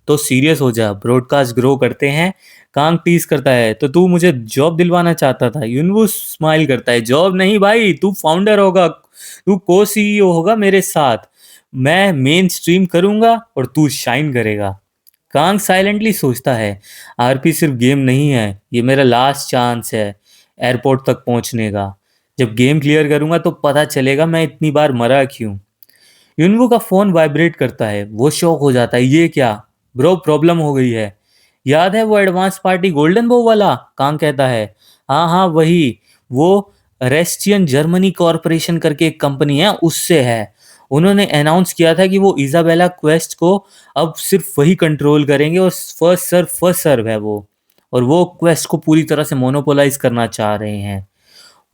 तो सीरियस हो जा, ब्रॉडकास्ट ग्रो करते हैं। कांग टीज करता है, तो तू मुझे जॉब दिलवाना चाहता था। यूनवू स्माइल करता है, जॉब नहीं भाई, तू फाउंडर होगा, तू को सीईओ होगा मेरे साथ, मैं मेन स्ट्रीम करूंगा और तू शाइन करेगा। कांग साइलेंटली सोचता है, आरपी सिर्फ गेम नहीं है, ये मेरा लास्ट चांस है एयरपोर्ट तक पहुंचने का। जब गेम क्लियर करूंगा तो पता चलेगा मैं इतनी बार मरा क्यों। युनवू का फोन वाइब्रेट करता है, वो शॉक हो जाता है, ये क्या ब्रो, प्रॉब्लम हो गई है। याद है वो एडवांस पार्टी गोल्डन बो वाला? कांग कहता है, हाँ हाँ वही, वो रेस्टियन जर्मनी कॉरपोरेशन करके एक कंपनी है, उससे है। उन्होंने अनाउंस किया था कि वो इजाबेला क्वेस्ट को अब सिर्फ वही कंट्रोल करेंगे, और फर्स्ट सर्व है वो, और वो क्वेस्ट को पूरी तरह से मोनोपोलाइज करना चाह रहे हैं।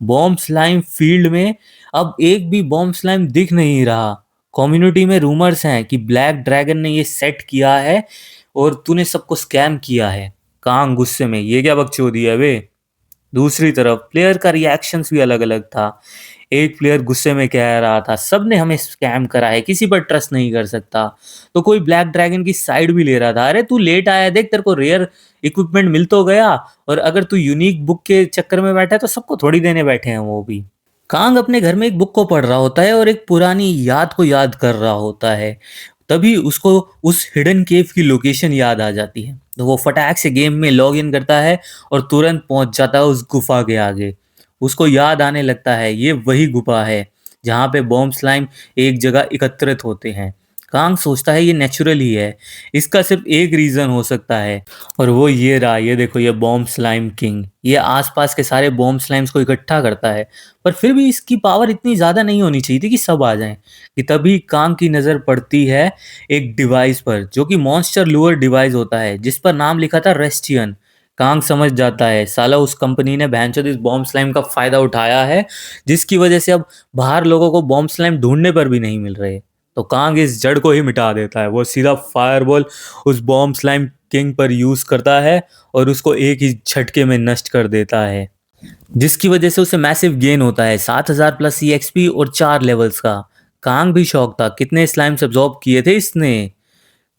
बॉम्ब स्लाइम फील्ड में अब एक भी बॉम्ब स्लाइम दिख नहीं रहा। कम्युनिटी में रूमर्स हैं कि ब्लैक ड्रैगन ने ये सेट किया है और तूने सबको स्कैम किया है। कांग गुस्से में, ये क्या बकचोदी है बे। दूसरी तरफ प्लेयर का रिएक्शंस भी अलग अलग था। एक प्लेयर गुस्से में कह रहा था, सबने हमें स्कैम करा है, किसी पर ट्रस्ट नहीं कर सकता। तो कोई ब्लैक ड्रैगन की साइड भी ले रहा था, अरे तू लेट आया, देख तेरे को रेयर इक्विपमेंट मिल तो गया, और अगर तू यूनिक बुक के चक्कर में बैठा है तो सबको थोड़ी देने बैठे हैं वो भी। कांग अपने घर में एक बुक को पढ़ रहा होता है और एक पुरानी याद को याद कर रहा होता है। तभी उसको उस हिडन केव की लोकेशन याद आ जाती है, तो वो फटाक से गेम में लॉग इन करता है और तुरंत पहुंच जाता है उस गुफा के आगे। उसको याद आने लगता है, ये वही गुफा है जहाँ पे बॉम्ब स्लाइम एक जगह एकत्रित होते हैं। कांग सोचता है ये नेचुरल ही है, इसका सिर्फ एक रीजन हो सकता है, और वो ये रहा, ये देखो, ये बॉम्ब स्लाइम किंग, ये आसपास के सारे बॉम्ब स्लाइम्स को इकट्ठा करता है। पर फिर भी इसकी पावर इतनी ज्यादा नहीं होनी चाहिए थी कि सब आ जाएं। कि तभी कांग की नजर पड़ती है एक डिवाइस पर, जो कि मॉन्स्टर लूअर डिवाइस होता है, जिस पर नाम लिखा था रेस्टियन। कांग समझ जाता है, साला उस कंपनी ने भैंचोद इस बॉम्ब स्लाइम का फायदा उठाया है, जिसकी वजह से अब बाहर लोगों को बॉम्ब स्लाइम ढूंढने पर भी नहीं मिल रहे। तो कांग इस जड़ को ही मिटा देता है, वो सीधा फायरबॉल उस बॉम्ब स्लाइम किंग पर यूज करता है और उसको एक ही झटके में नष्ट कर देता है, जिसकी वजह से उसे मैसिव गेन होता है, 7000 प्लस EXP और 4 लेवल्स का। कांग भी शौक था, कितने स्लाइम्स अब्सॉर्ब किए थे इसने।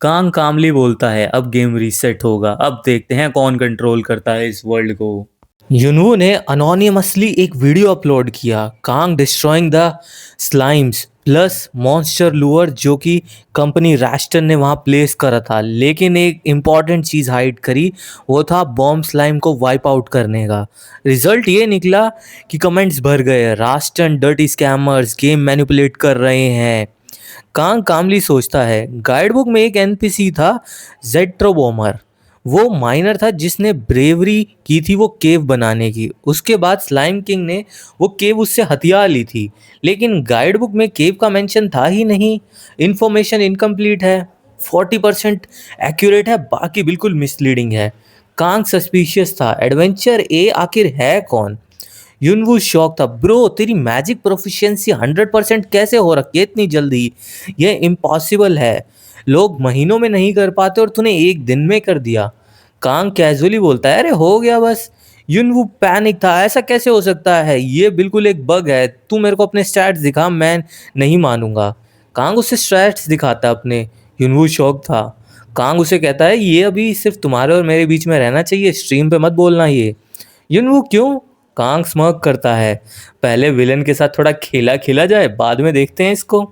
कांग कामली बोलता है, अब गेम रीसेट होगा, अब देखते हैं कौन कंट्रोल करता है इस वर्ल्ड को। युनवू ने अनोनिमसली एक वीडियो अपलोड किया, Kang destroying the slimes plus monster lure, जो कि कंपनी रैस्टन ने वहाँ प्लेस करा था, लेकिन एक इम्पॉर्टेंट चीज़ हाइड करी, वो था बॉम्ब स्लाइम को वाइप आउट करने का। रिजल्ट ये निकला कि कमेंट्स भर गए, रास्टन डर्टी स्कैमर्स गेम मैनिपुलेट कर रहे हैं। कांग कामली सोचता है, गाइड बुक में एक एनपीसी था, जेट्रोबोमर, वो माइनर था जिसने ब्रेवरी की थी वो केव बनाने की। उसके बाद स्लाइम किंग ने वो केव उससे हथियार ली थी, लेकिन गाइड बुक में केव का मेंशन था ही नहीं। इन्फॉर्मेशन इनकम्प्लीट है, 40% एक्यूरेट है, बाकी बिल्कुल मिसलीडिंग है। कांग सस्पिशियस था, एडवेंचर ए आखिर है कौन। युनवू शॉक था, ब्रो तेरी मैजिक प्रोफिशिएंसी 100% कैसे हो रखी है इतनी जल्दी, ये इम्पॉसिबल है, लोग महीनों में नहीं कर पाते और तूने एक दिन में कर दिया। कांग कैजुअली बोलता है, अरे हो गया बस। युनवू पैनिक था, ऐसा कैसे हो सकता है, ये बिल्कुल एक बग है, तू मेरे को अपने स्टैट्स दिखा, मैं नहीं मानूंगा। कांग उसे स्टैट्स दिखाता है अपने। युनवू शॉक था। कांग उसे कहता है, ये अभी सिर्फ तुम्हारे और मेरे बीच में रहना चाहिए, स्ट्रीम पे मत बोलना ये। युनवू क्यों? कांग स्मर्क करता है, पहले विलन के साथ थोड़ा खेला खेला जाए, बाद में देखते हैं इसको।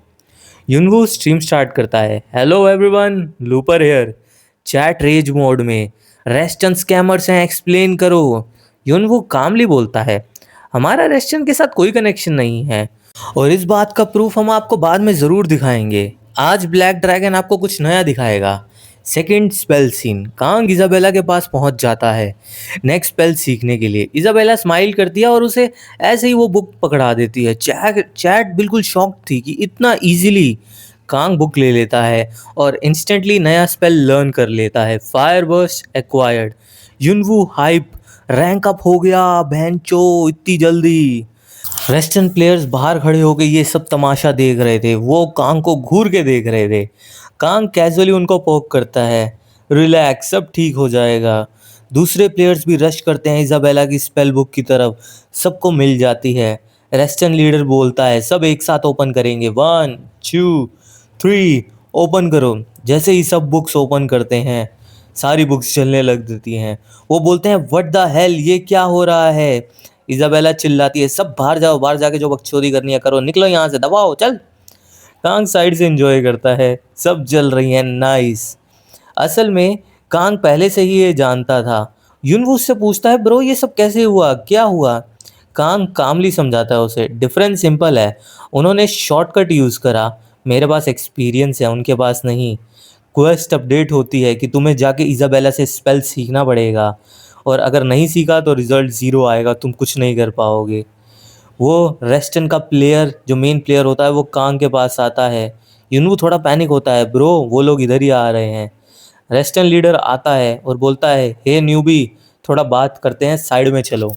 युनवू स्ट्रीम स्टार्ट करता है। Hello everyone, looper here. Chat raise mode में। रेस्टन स्कैमर्स हैं, एक्सप्लेन करो। युनवू कामली बोलता है, हमारा रेस्टन के साथ कोई कनेक्शन नहीं है और इस बात का प्रूफ हम आपको बाद में ज़रूर दिखाएंगे। आज ब्लैक ड्रैगन आपको कुछ नया दिखाएगा। Second spell scene. Kang Isabella के पास पहुंच जाता है नेक्स्ट स्पेल सीखने के लिए। इजाबेला स्माइल करती है और उसे ऐसे ही वो बुक पकड़ा देती है। चैट बिल्कुल शॉक थी कि इतना इजीली कांग बुक ले लेता है और इंस्टेंटली नया स्पेल लर्न कर लेता है। Fire burst acquired. Yunwoo hype, rank up हो गया बहनचो इतनी जल्दी। वेस्टर्न प्लेयर्स बाहर खड़े होकर ये सब तमाशा देख रहे थे। वो कांग को घूर के देख रहे थे। कांग कैजुअली उनको पोक करता है, रिलैक्स सब ठीक हो जाएगा। दूसरे प्लेयर्स भी रश करते हैं इजाबेला की स्पेल बुक की तरफ। सबको मिल जाती है। रेस्टर्न लीडर बोलता है सब एक साथ ओपन करेंगे। 1 2 3 ओपन करो। जैसे ही सब बुक्स ओपन करते हैं सारी बुक्स चलने लग देती हैं। वो बोलते हैं व्हाट द हेल, ये क्या हो रहा है। इजाबेला चिल्लाती है सब बाहर जाओ, बाहर जाके जो बकचोदी करनी है करो, निकलो यहाँ से, दबाओ चल। कांग साइड से एंजॉय करता है, सब जल रही हैं, नाइस। असल में कांग पहले से ही ये जानता था। युनवू उससे पूछता है ब्रो ये सब कैसे हुआ, क्या हुआ। कांग कामली समझाता है उसे, डिफरेंस सिंपल है, उन्होंने शॉर्टकट यूज़ करा, मेरे पास एक्सपीरियंस है, उनके पास नहीं। क्वेस्ट अपडेट होती है कि तुम्हें जाके इजाबेला से स्पेल सीखना पड़ेगा और अगर नहीं सीखा तो रिजल्ट ज़ीरो आएगा, तुम कुछ नहीं कर पाओगे। वो रेस्टन का प्लेयर जो मेन प्लेयर होता है वो कांग के पास आता है। युनवू थोड़ा पैनिक होता है, ब्रो वो लोग इधर ही आ रहे हैं। रेस्टन लीडर आता है और बोलता है हे न्यूबी, थोड़ा बात करते हैं, साइड में चलो।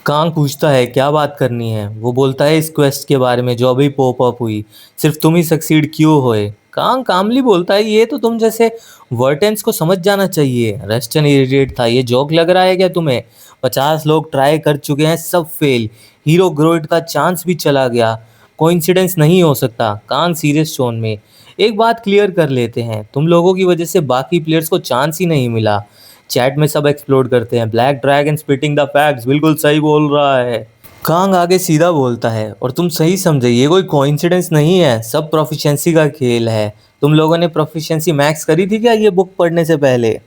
कांग पूछता है क्या बात करनी है। वो बोलता है इस क्वेस्ट के बारे में जो अभी पॉप अप हुई, सिर्फ तुम ही सक्सीड क्यों होए। कांग कामली बोलता है ये तो तुम जैसे वर्टेंस को समझ जाना चाहिए। रेस्टन इरिटेट था, ये जोक लग रहा है क्या तुम्हें। 50 लोग ट्राई कर चुके हैं, सब फेल। हीरो ग्रोइड का चांस भी चला गया, कोइंसिडेंस नहीं हो सकता। कांग सीरियस टोन में, एक बात क्लियर कर लेते हैं, तुम लोगों की वजह से बाकी प्लेयर्स को चांस ही नहीं मिला। चैट में सब एक्सप्लोड करते हैं, black dragon spitting the facts, बिल्कुल सही बोल रहा है। कांग आगे सीधा बोलता है और तुम सही समझे, ये कोई कोइंसिडेंस नहीं है, सब प्रोफिशिएंसी का खेल है। तुम लोगों ने प्रोफिशिएंसी मैक्स करी थी क्या ये बुक पढ़ने से पहले।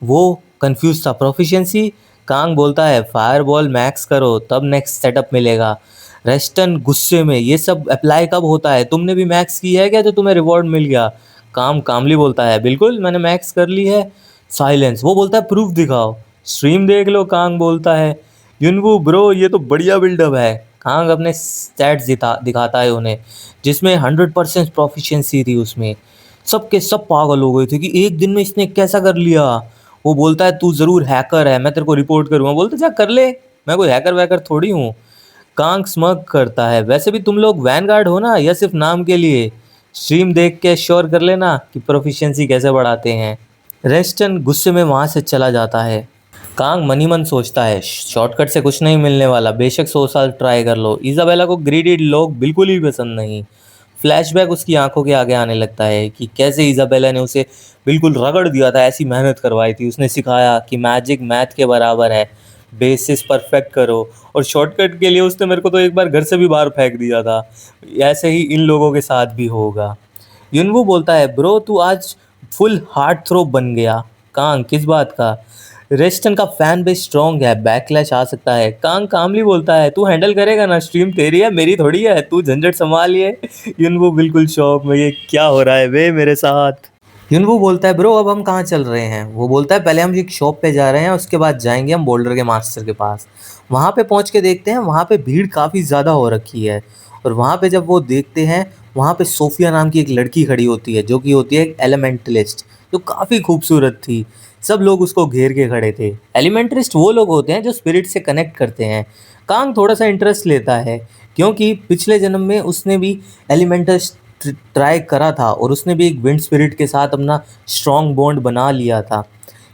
वो कंफ्यूज था, प्रोफिशिएंसी। कांग बोलता है फायरबॉल मैक्स करो तब नेक्स्ट सेटअप मिलेगा। रेस्टन गुस्से में, ये सब अप्लाई कब होता है, तुमने भी मैक्स की है क्या तो तुम्हें रिवॉर्ड मिल गया। कामली बोलता है बिल्कुल मैंने मैक्स कर ली है। साइलेंस। वो बोलता है प्रूफ दिखाओ। स्ट्रीम देख लो, कांग बोलता है। युनवू ब्रो ये तो बढ़िया बिल्डअप है। कांग अपने स्टैट्स दिखाता है उन्हें, जिसमें 100% प्रोफिशिएंसी थी उसमें। सब के सब पागल हो गए थे कि एक दिन में इसने कैसा कर लिया। वो बोलता है तू ज़रूर हैकर है, मैं तेरे को रिपोर्ट करूँगा। बोलते जा कर ले, मैं कोई हैकर वैकर थोड़ी हूँ। कांग स्मग करता है, वैसे भी तुम लोग वैनगार्ड हो ना या सिर्फ नाम के लिए। स्ट्रीम देख के श्योर कर लेना कि प्रोफिशिएंसी कैसे बढ़ाते हैं। रेस्टन गुस्से में वहाँ से चला जाता है। कांग मनी मन सोचता है शॉर्टकट से कुछ नहीं मिलने वाला, बेशक 100 साल ट्राई कर लो। इजाबेला को ग्रीडी लोग बिल्कुल भी पसंद नहीं। फ्लैशबैक उसकी आंखों के आगे आने लगता है कि कैसे इजाबेला ने उसे बिल्कुल रगड़ दिया था, ऐसी मेहनत करवाई थी, उसने सिखाया कि मैजिक मैथ के बराबर है, बेसिस परफेक्ट करो। और शॉर्टकट के लिए उसने मेरे को तो एक बार घर से भी बाहर फेंक दिया था। ऐसे ही इन लोगों के साथ भी होगा। युनवू बोलता है ब्रो तू आज फुल हार्ट थ्रो बन गया। कांग किस बात का। रेस्टन का फैन बेस स्ट्रॉन्ग है, बैकलैश आ सकता है। कांग कामली बोलता है तू हैंडल करेगा ना, स्ट्रीम तेरी है मेरी थोड़ी है, तू झंझट संभालिए। युनवू बिल्कुल शॉक में, ये क्या हो रहा है वे मेरे साथ। युनवू बोलता है ब्रो अब हम कहाँ चल रहे हैं। वो बोलता है पहले हम एक शॉप पे जा रहे हैं, उसके बाद जाएंगे हम बोल्डर के मास्टर के पास। वहाँ पे पहुँच के देखते हैं, वहाँ पे भीड़ काफ़ी ज़्यादा हो रखी है। और वहाँ पे जब वो देखते हैं, वहाँ पे सोफिया नाम की एक लड़की खड़ी होती है जो कि होती है एक एलिमेंटलिस्ट, जो काफ़ी खूबसूरत थी। सब लोग उसको घेर के खड़े थे। एलिमेंटलिस्ट वो लोग होते हैं जो स्पिरिट से कनेक्ट करते हैं। कांग थोड़ा सा इंटरेस्ट लेता है क्योंकि पिछले जन्म में उसने भी एलिमेंटलिस्ट ट्राई करा था और उसने भी एक विंड स्पिरिट के साथ अपना स्ट्रॉन्ग बॉन्ड बना लिया था।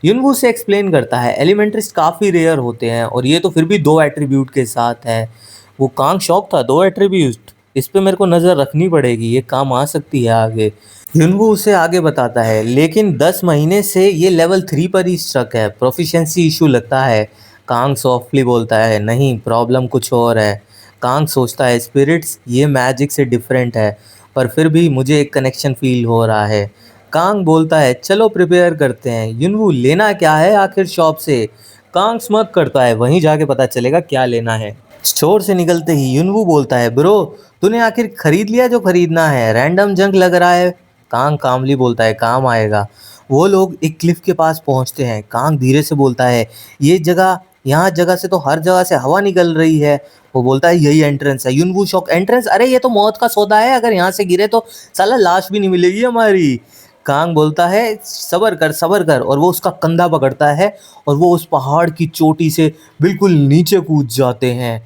युनवू से एक्सप्लेन करता है एलिमेंटलिस्ट काफ़ी रेयर होते हैं और ये तो फिर भी 2 एट्रीब्यूट के साथ है। वो कांग शॉक था, 2 एट्रीब्यूट, इस पे मेरे को नज़र रखनी पड़ेगी, ये काम आ सकती है आगे। युनवू उसे आगे बताता है लेकिन 10 महीने से ये लेवल 3 पर ही स्ट्रक है, प्रोफिशिएंसी इशू लगता है। कांग सॉफ्टली बोलता है नहीं प्रॉब्लम कुछ और है। कांग सोचता है स्पिरिट्स ये मैजिक से डिफरेंट है, पर फिर भी मुझे एक कनेक्शन फील हो रहा है। कांग बोलता है चलो प्रिपेयर करते हैं। युनवू लेना क्या है आखिर शॉप से? कांग स्मक करता है वहीं जाके पता चलेगा क्या लेना है। स्टोर से निकलते ही युनवू बोलता है ब्रो तूने आखिर खरीद लिया जो खरीदना है, रैंडम जंक लग रहा है। कांग कामली बोलता है काम आएगा। वो लोग एक क्लिफ के पास पहुंचते हैं। कांग धीरे से बोलता है ये जगह, यहाँ जगह से तो हर जगह से हवा निकल रही है। वो बोलता है यही एंट्रेंस है। युनवू शॉक एंट्रेंस, अरे ये तो मौत का सौदा है, अगर यहाँ से गिरे तो साला लाश भी नहीं मिलेगी हमारी। कांग बोलता है सबर कर, और वो उसका कंधा पकड़ता है और वो उस पहाड़ की चोटी से बिल्कुल नीचे कूद जाते हैं।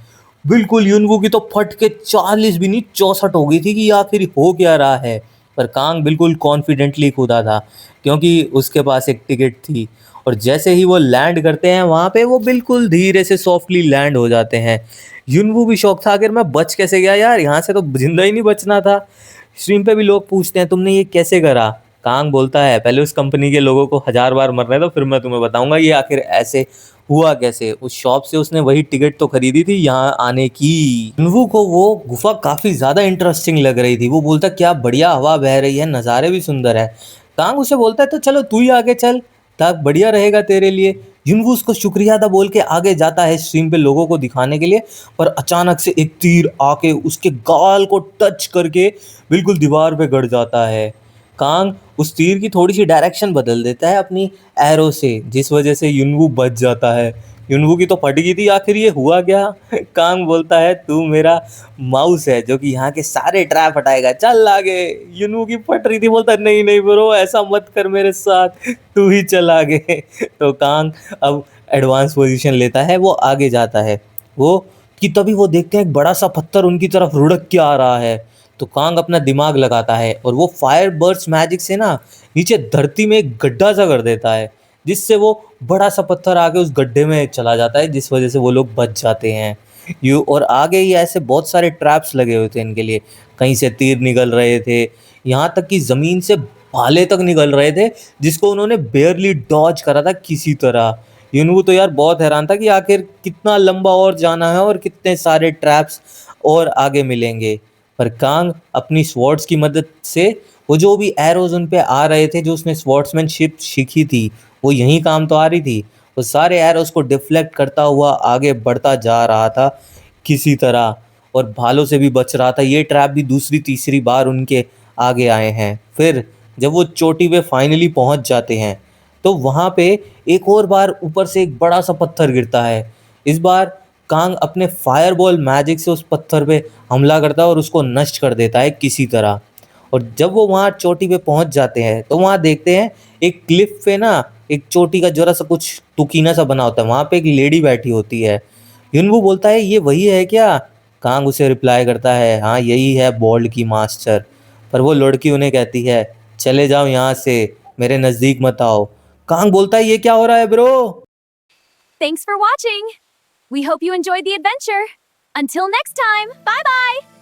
बिल्कुल युनवू की तो फट के 40 भी नहीं 64 हो गई थी कि आखिर हो क्या रहा है। पर कांग बिल्कुल कॉन्फिडेंटली कूदा था क्योंकि उसके पास एक टिकट थी। और जैसे ही वो लैंड करते हैं वहाँ पे वो बिल्कुल धीरे से सॉफ्टली लैंड हो जाते हैं। युनवू भी शौक था आखिर मैं बच कैसे गया यार, यहाँ से तो जिंदा ही नहीं बचना था। स्ट्रीम पे भी लोग पूछते हैं तुमने ये कैसे करा? कांग बोलता है पहले उस कंपनी के लोगों को 1000 बार मरने दो फिर मैं तुम्हें बताऊंगा ये आखिर ऐसे हुआ कैसे। उस शॉप से उसने वही टिकट तो खरीदी थी यहाँ आने की। युनवू को वो गुफा काफी ज्यादा इंटरेस्टिंग लग रही थी। वो बोलता क्या बढ़िया हवा बह रही है, नज़ारे भी सुंदर है। कांग उसे बोलता है तो चलो तू ही आगे चल, तब बढ़िया रहेगा तेरे लिए। युनवू उसको शुक्रिया अदा बोल के आगे जाता है स्ट्रीम पे लोगों को दिखाने के लिए। पर अचानक से एक तीर आके उसके गाल को टच करके बिल्कुल दीवार पे गड़ जाता है। कांग उस तीर की थोड़ी सी डायरेक्शन बदल देता है अपनी एरो से, जिस वजह से युनवू बच जाता है। युनवू की तो फट गई थी, आखिर ये हुआ क्या? कांग बोलता है तू मेरा माउस है जो कि यहाँ के सारे ट्रैप हटाएगा, चल आगे। युनवू की फट रही थी, बोलता नहीं नहीं ब्रो ऐसा मत कर मेरे साथ, तू ही चल आगे। तो कांग अब एडवांस पोजीशन लेता है, वो आगे जाता है। वो कि तभी वो देखते हैं एक बड़ा सा पत्थर उनकी तरफ लुढ़क के आ रहा है। तो कांग अपना दिमाग लगाता है और वो फायर बर्स्ट मैजिक से ना नीचे धरती में एक गड्ढा सा कर देता है, जिससे वो बड़ा सा पत्थर आके उस गड्ढे में चला जाता है, जिस वजह से वो लोग बच जाते हैं। यू और आगे ही ऐसे बहुत सारे ट्रैप्स लगे हुए थे इनके लिए, कहीं से तीर निकल रहे थे, यहाँ तक कि ज़मीन से भाले तक निकल रहे थे, जिसको उन्होंने बेयरली डॉज करा था किसी तरह। युनवू तो यार बहुत हैरान था कि आखिर कितना लंबा और जाना है और कितने सारे ट्रैप्स और आगे मिलेंगे। पर कांग अपनी स्वॉर्ड्स की मदद से वो जो भी एरोज उन पे आ रहे थे, जो उसने स्वॉर्ड्समैनशिप सीखी थी वो यही काम तो आ रही थी, वो सारे एरोज को डिफ्लेक्ट करता हुआ आगे बढ़ता जा रहा था किसी तरह, और भालों से भी बच रहा था। ये ट्रैप भी दूसरी तीसरी बार उनके आगे आए हैं। फिर जब वो चोटी पे फाइनली पहुंच जाते हैं तो वहाँ पे एक और बार ऊपर से एक बड़ा सा पत्थर गिरता है। इस बार कांग अपने फायरबॉल मैजिक से उस पत्थर पे हमला करता है और उसको नष्ट कर देता है किसी तरह। और जब वो वहाँ चोटी पे पहुंच जाते हैं तो वहाँ देखते हैं एक क्लिफ पे ना एक चोटी का जरा सा कुछ तुकीना सा बना होता है, वहाँ पे एक लेडी बैठी होती है। युनवू बोलता है ये वही है क्या? कांग उसे रिप्लाई करता है हाँ यही है बॉल्ड की मास्टर। पर वो लड़की उन्हें कहती है चले जाओ यहाँ से, मेरे नज़दीक मत आओ। कांग बोलता है ये क्या हो रहा है bro? Thanks for watching. We hope you enjoyed the adventure. Until next time, bye bye!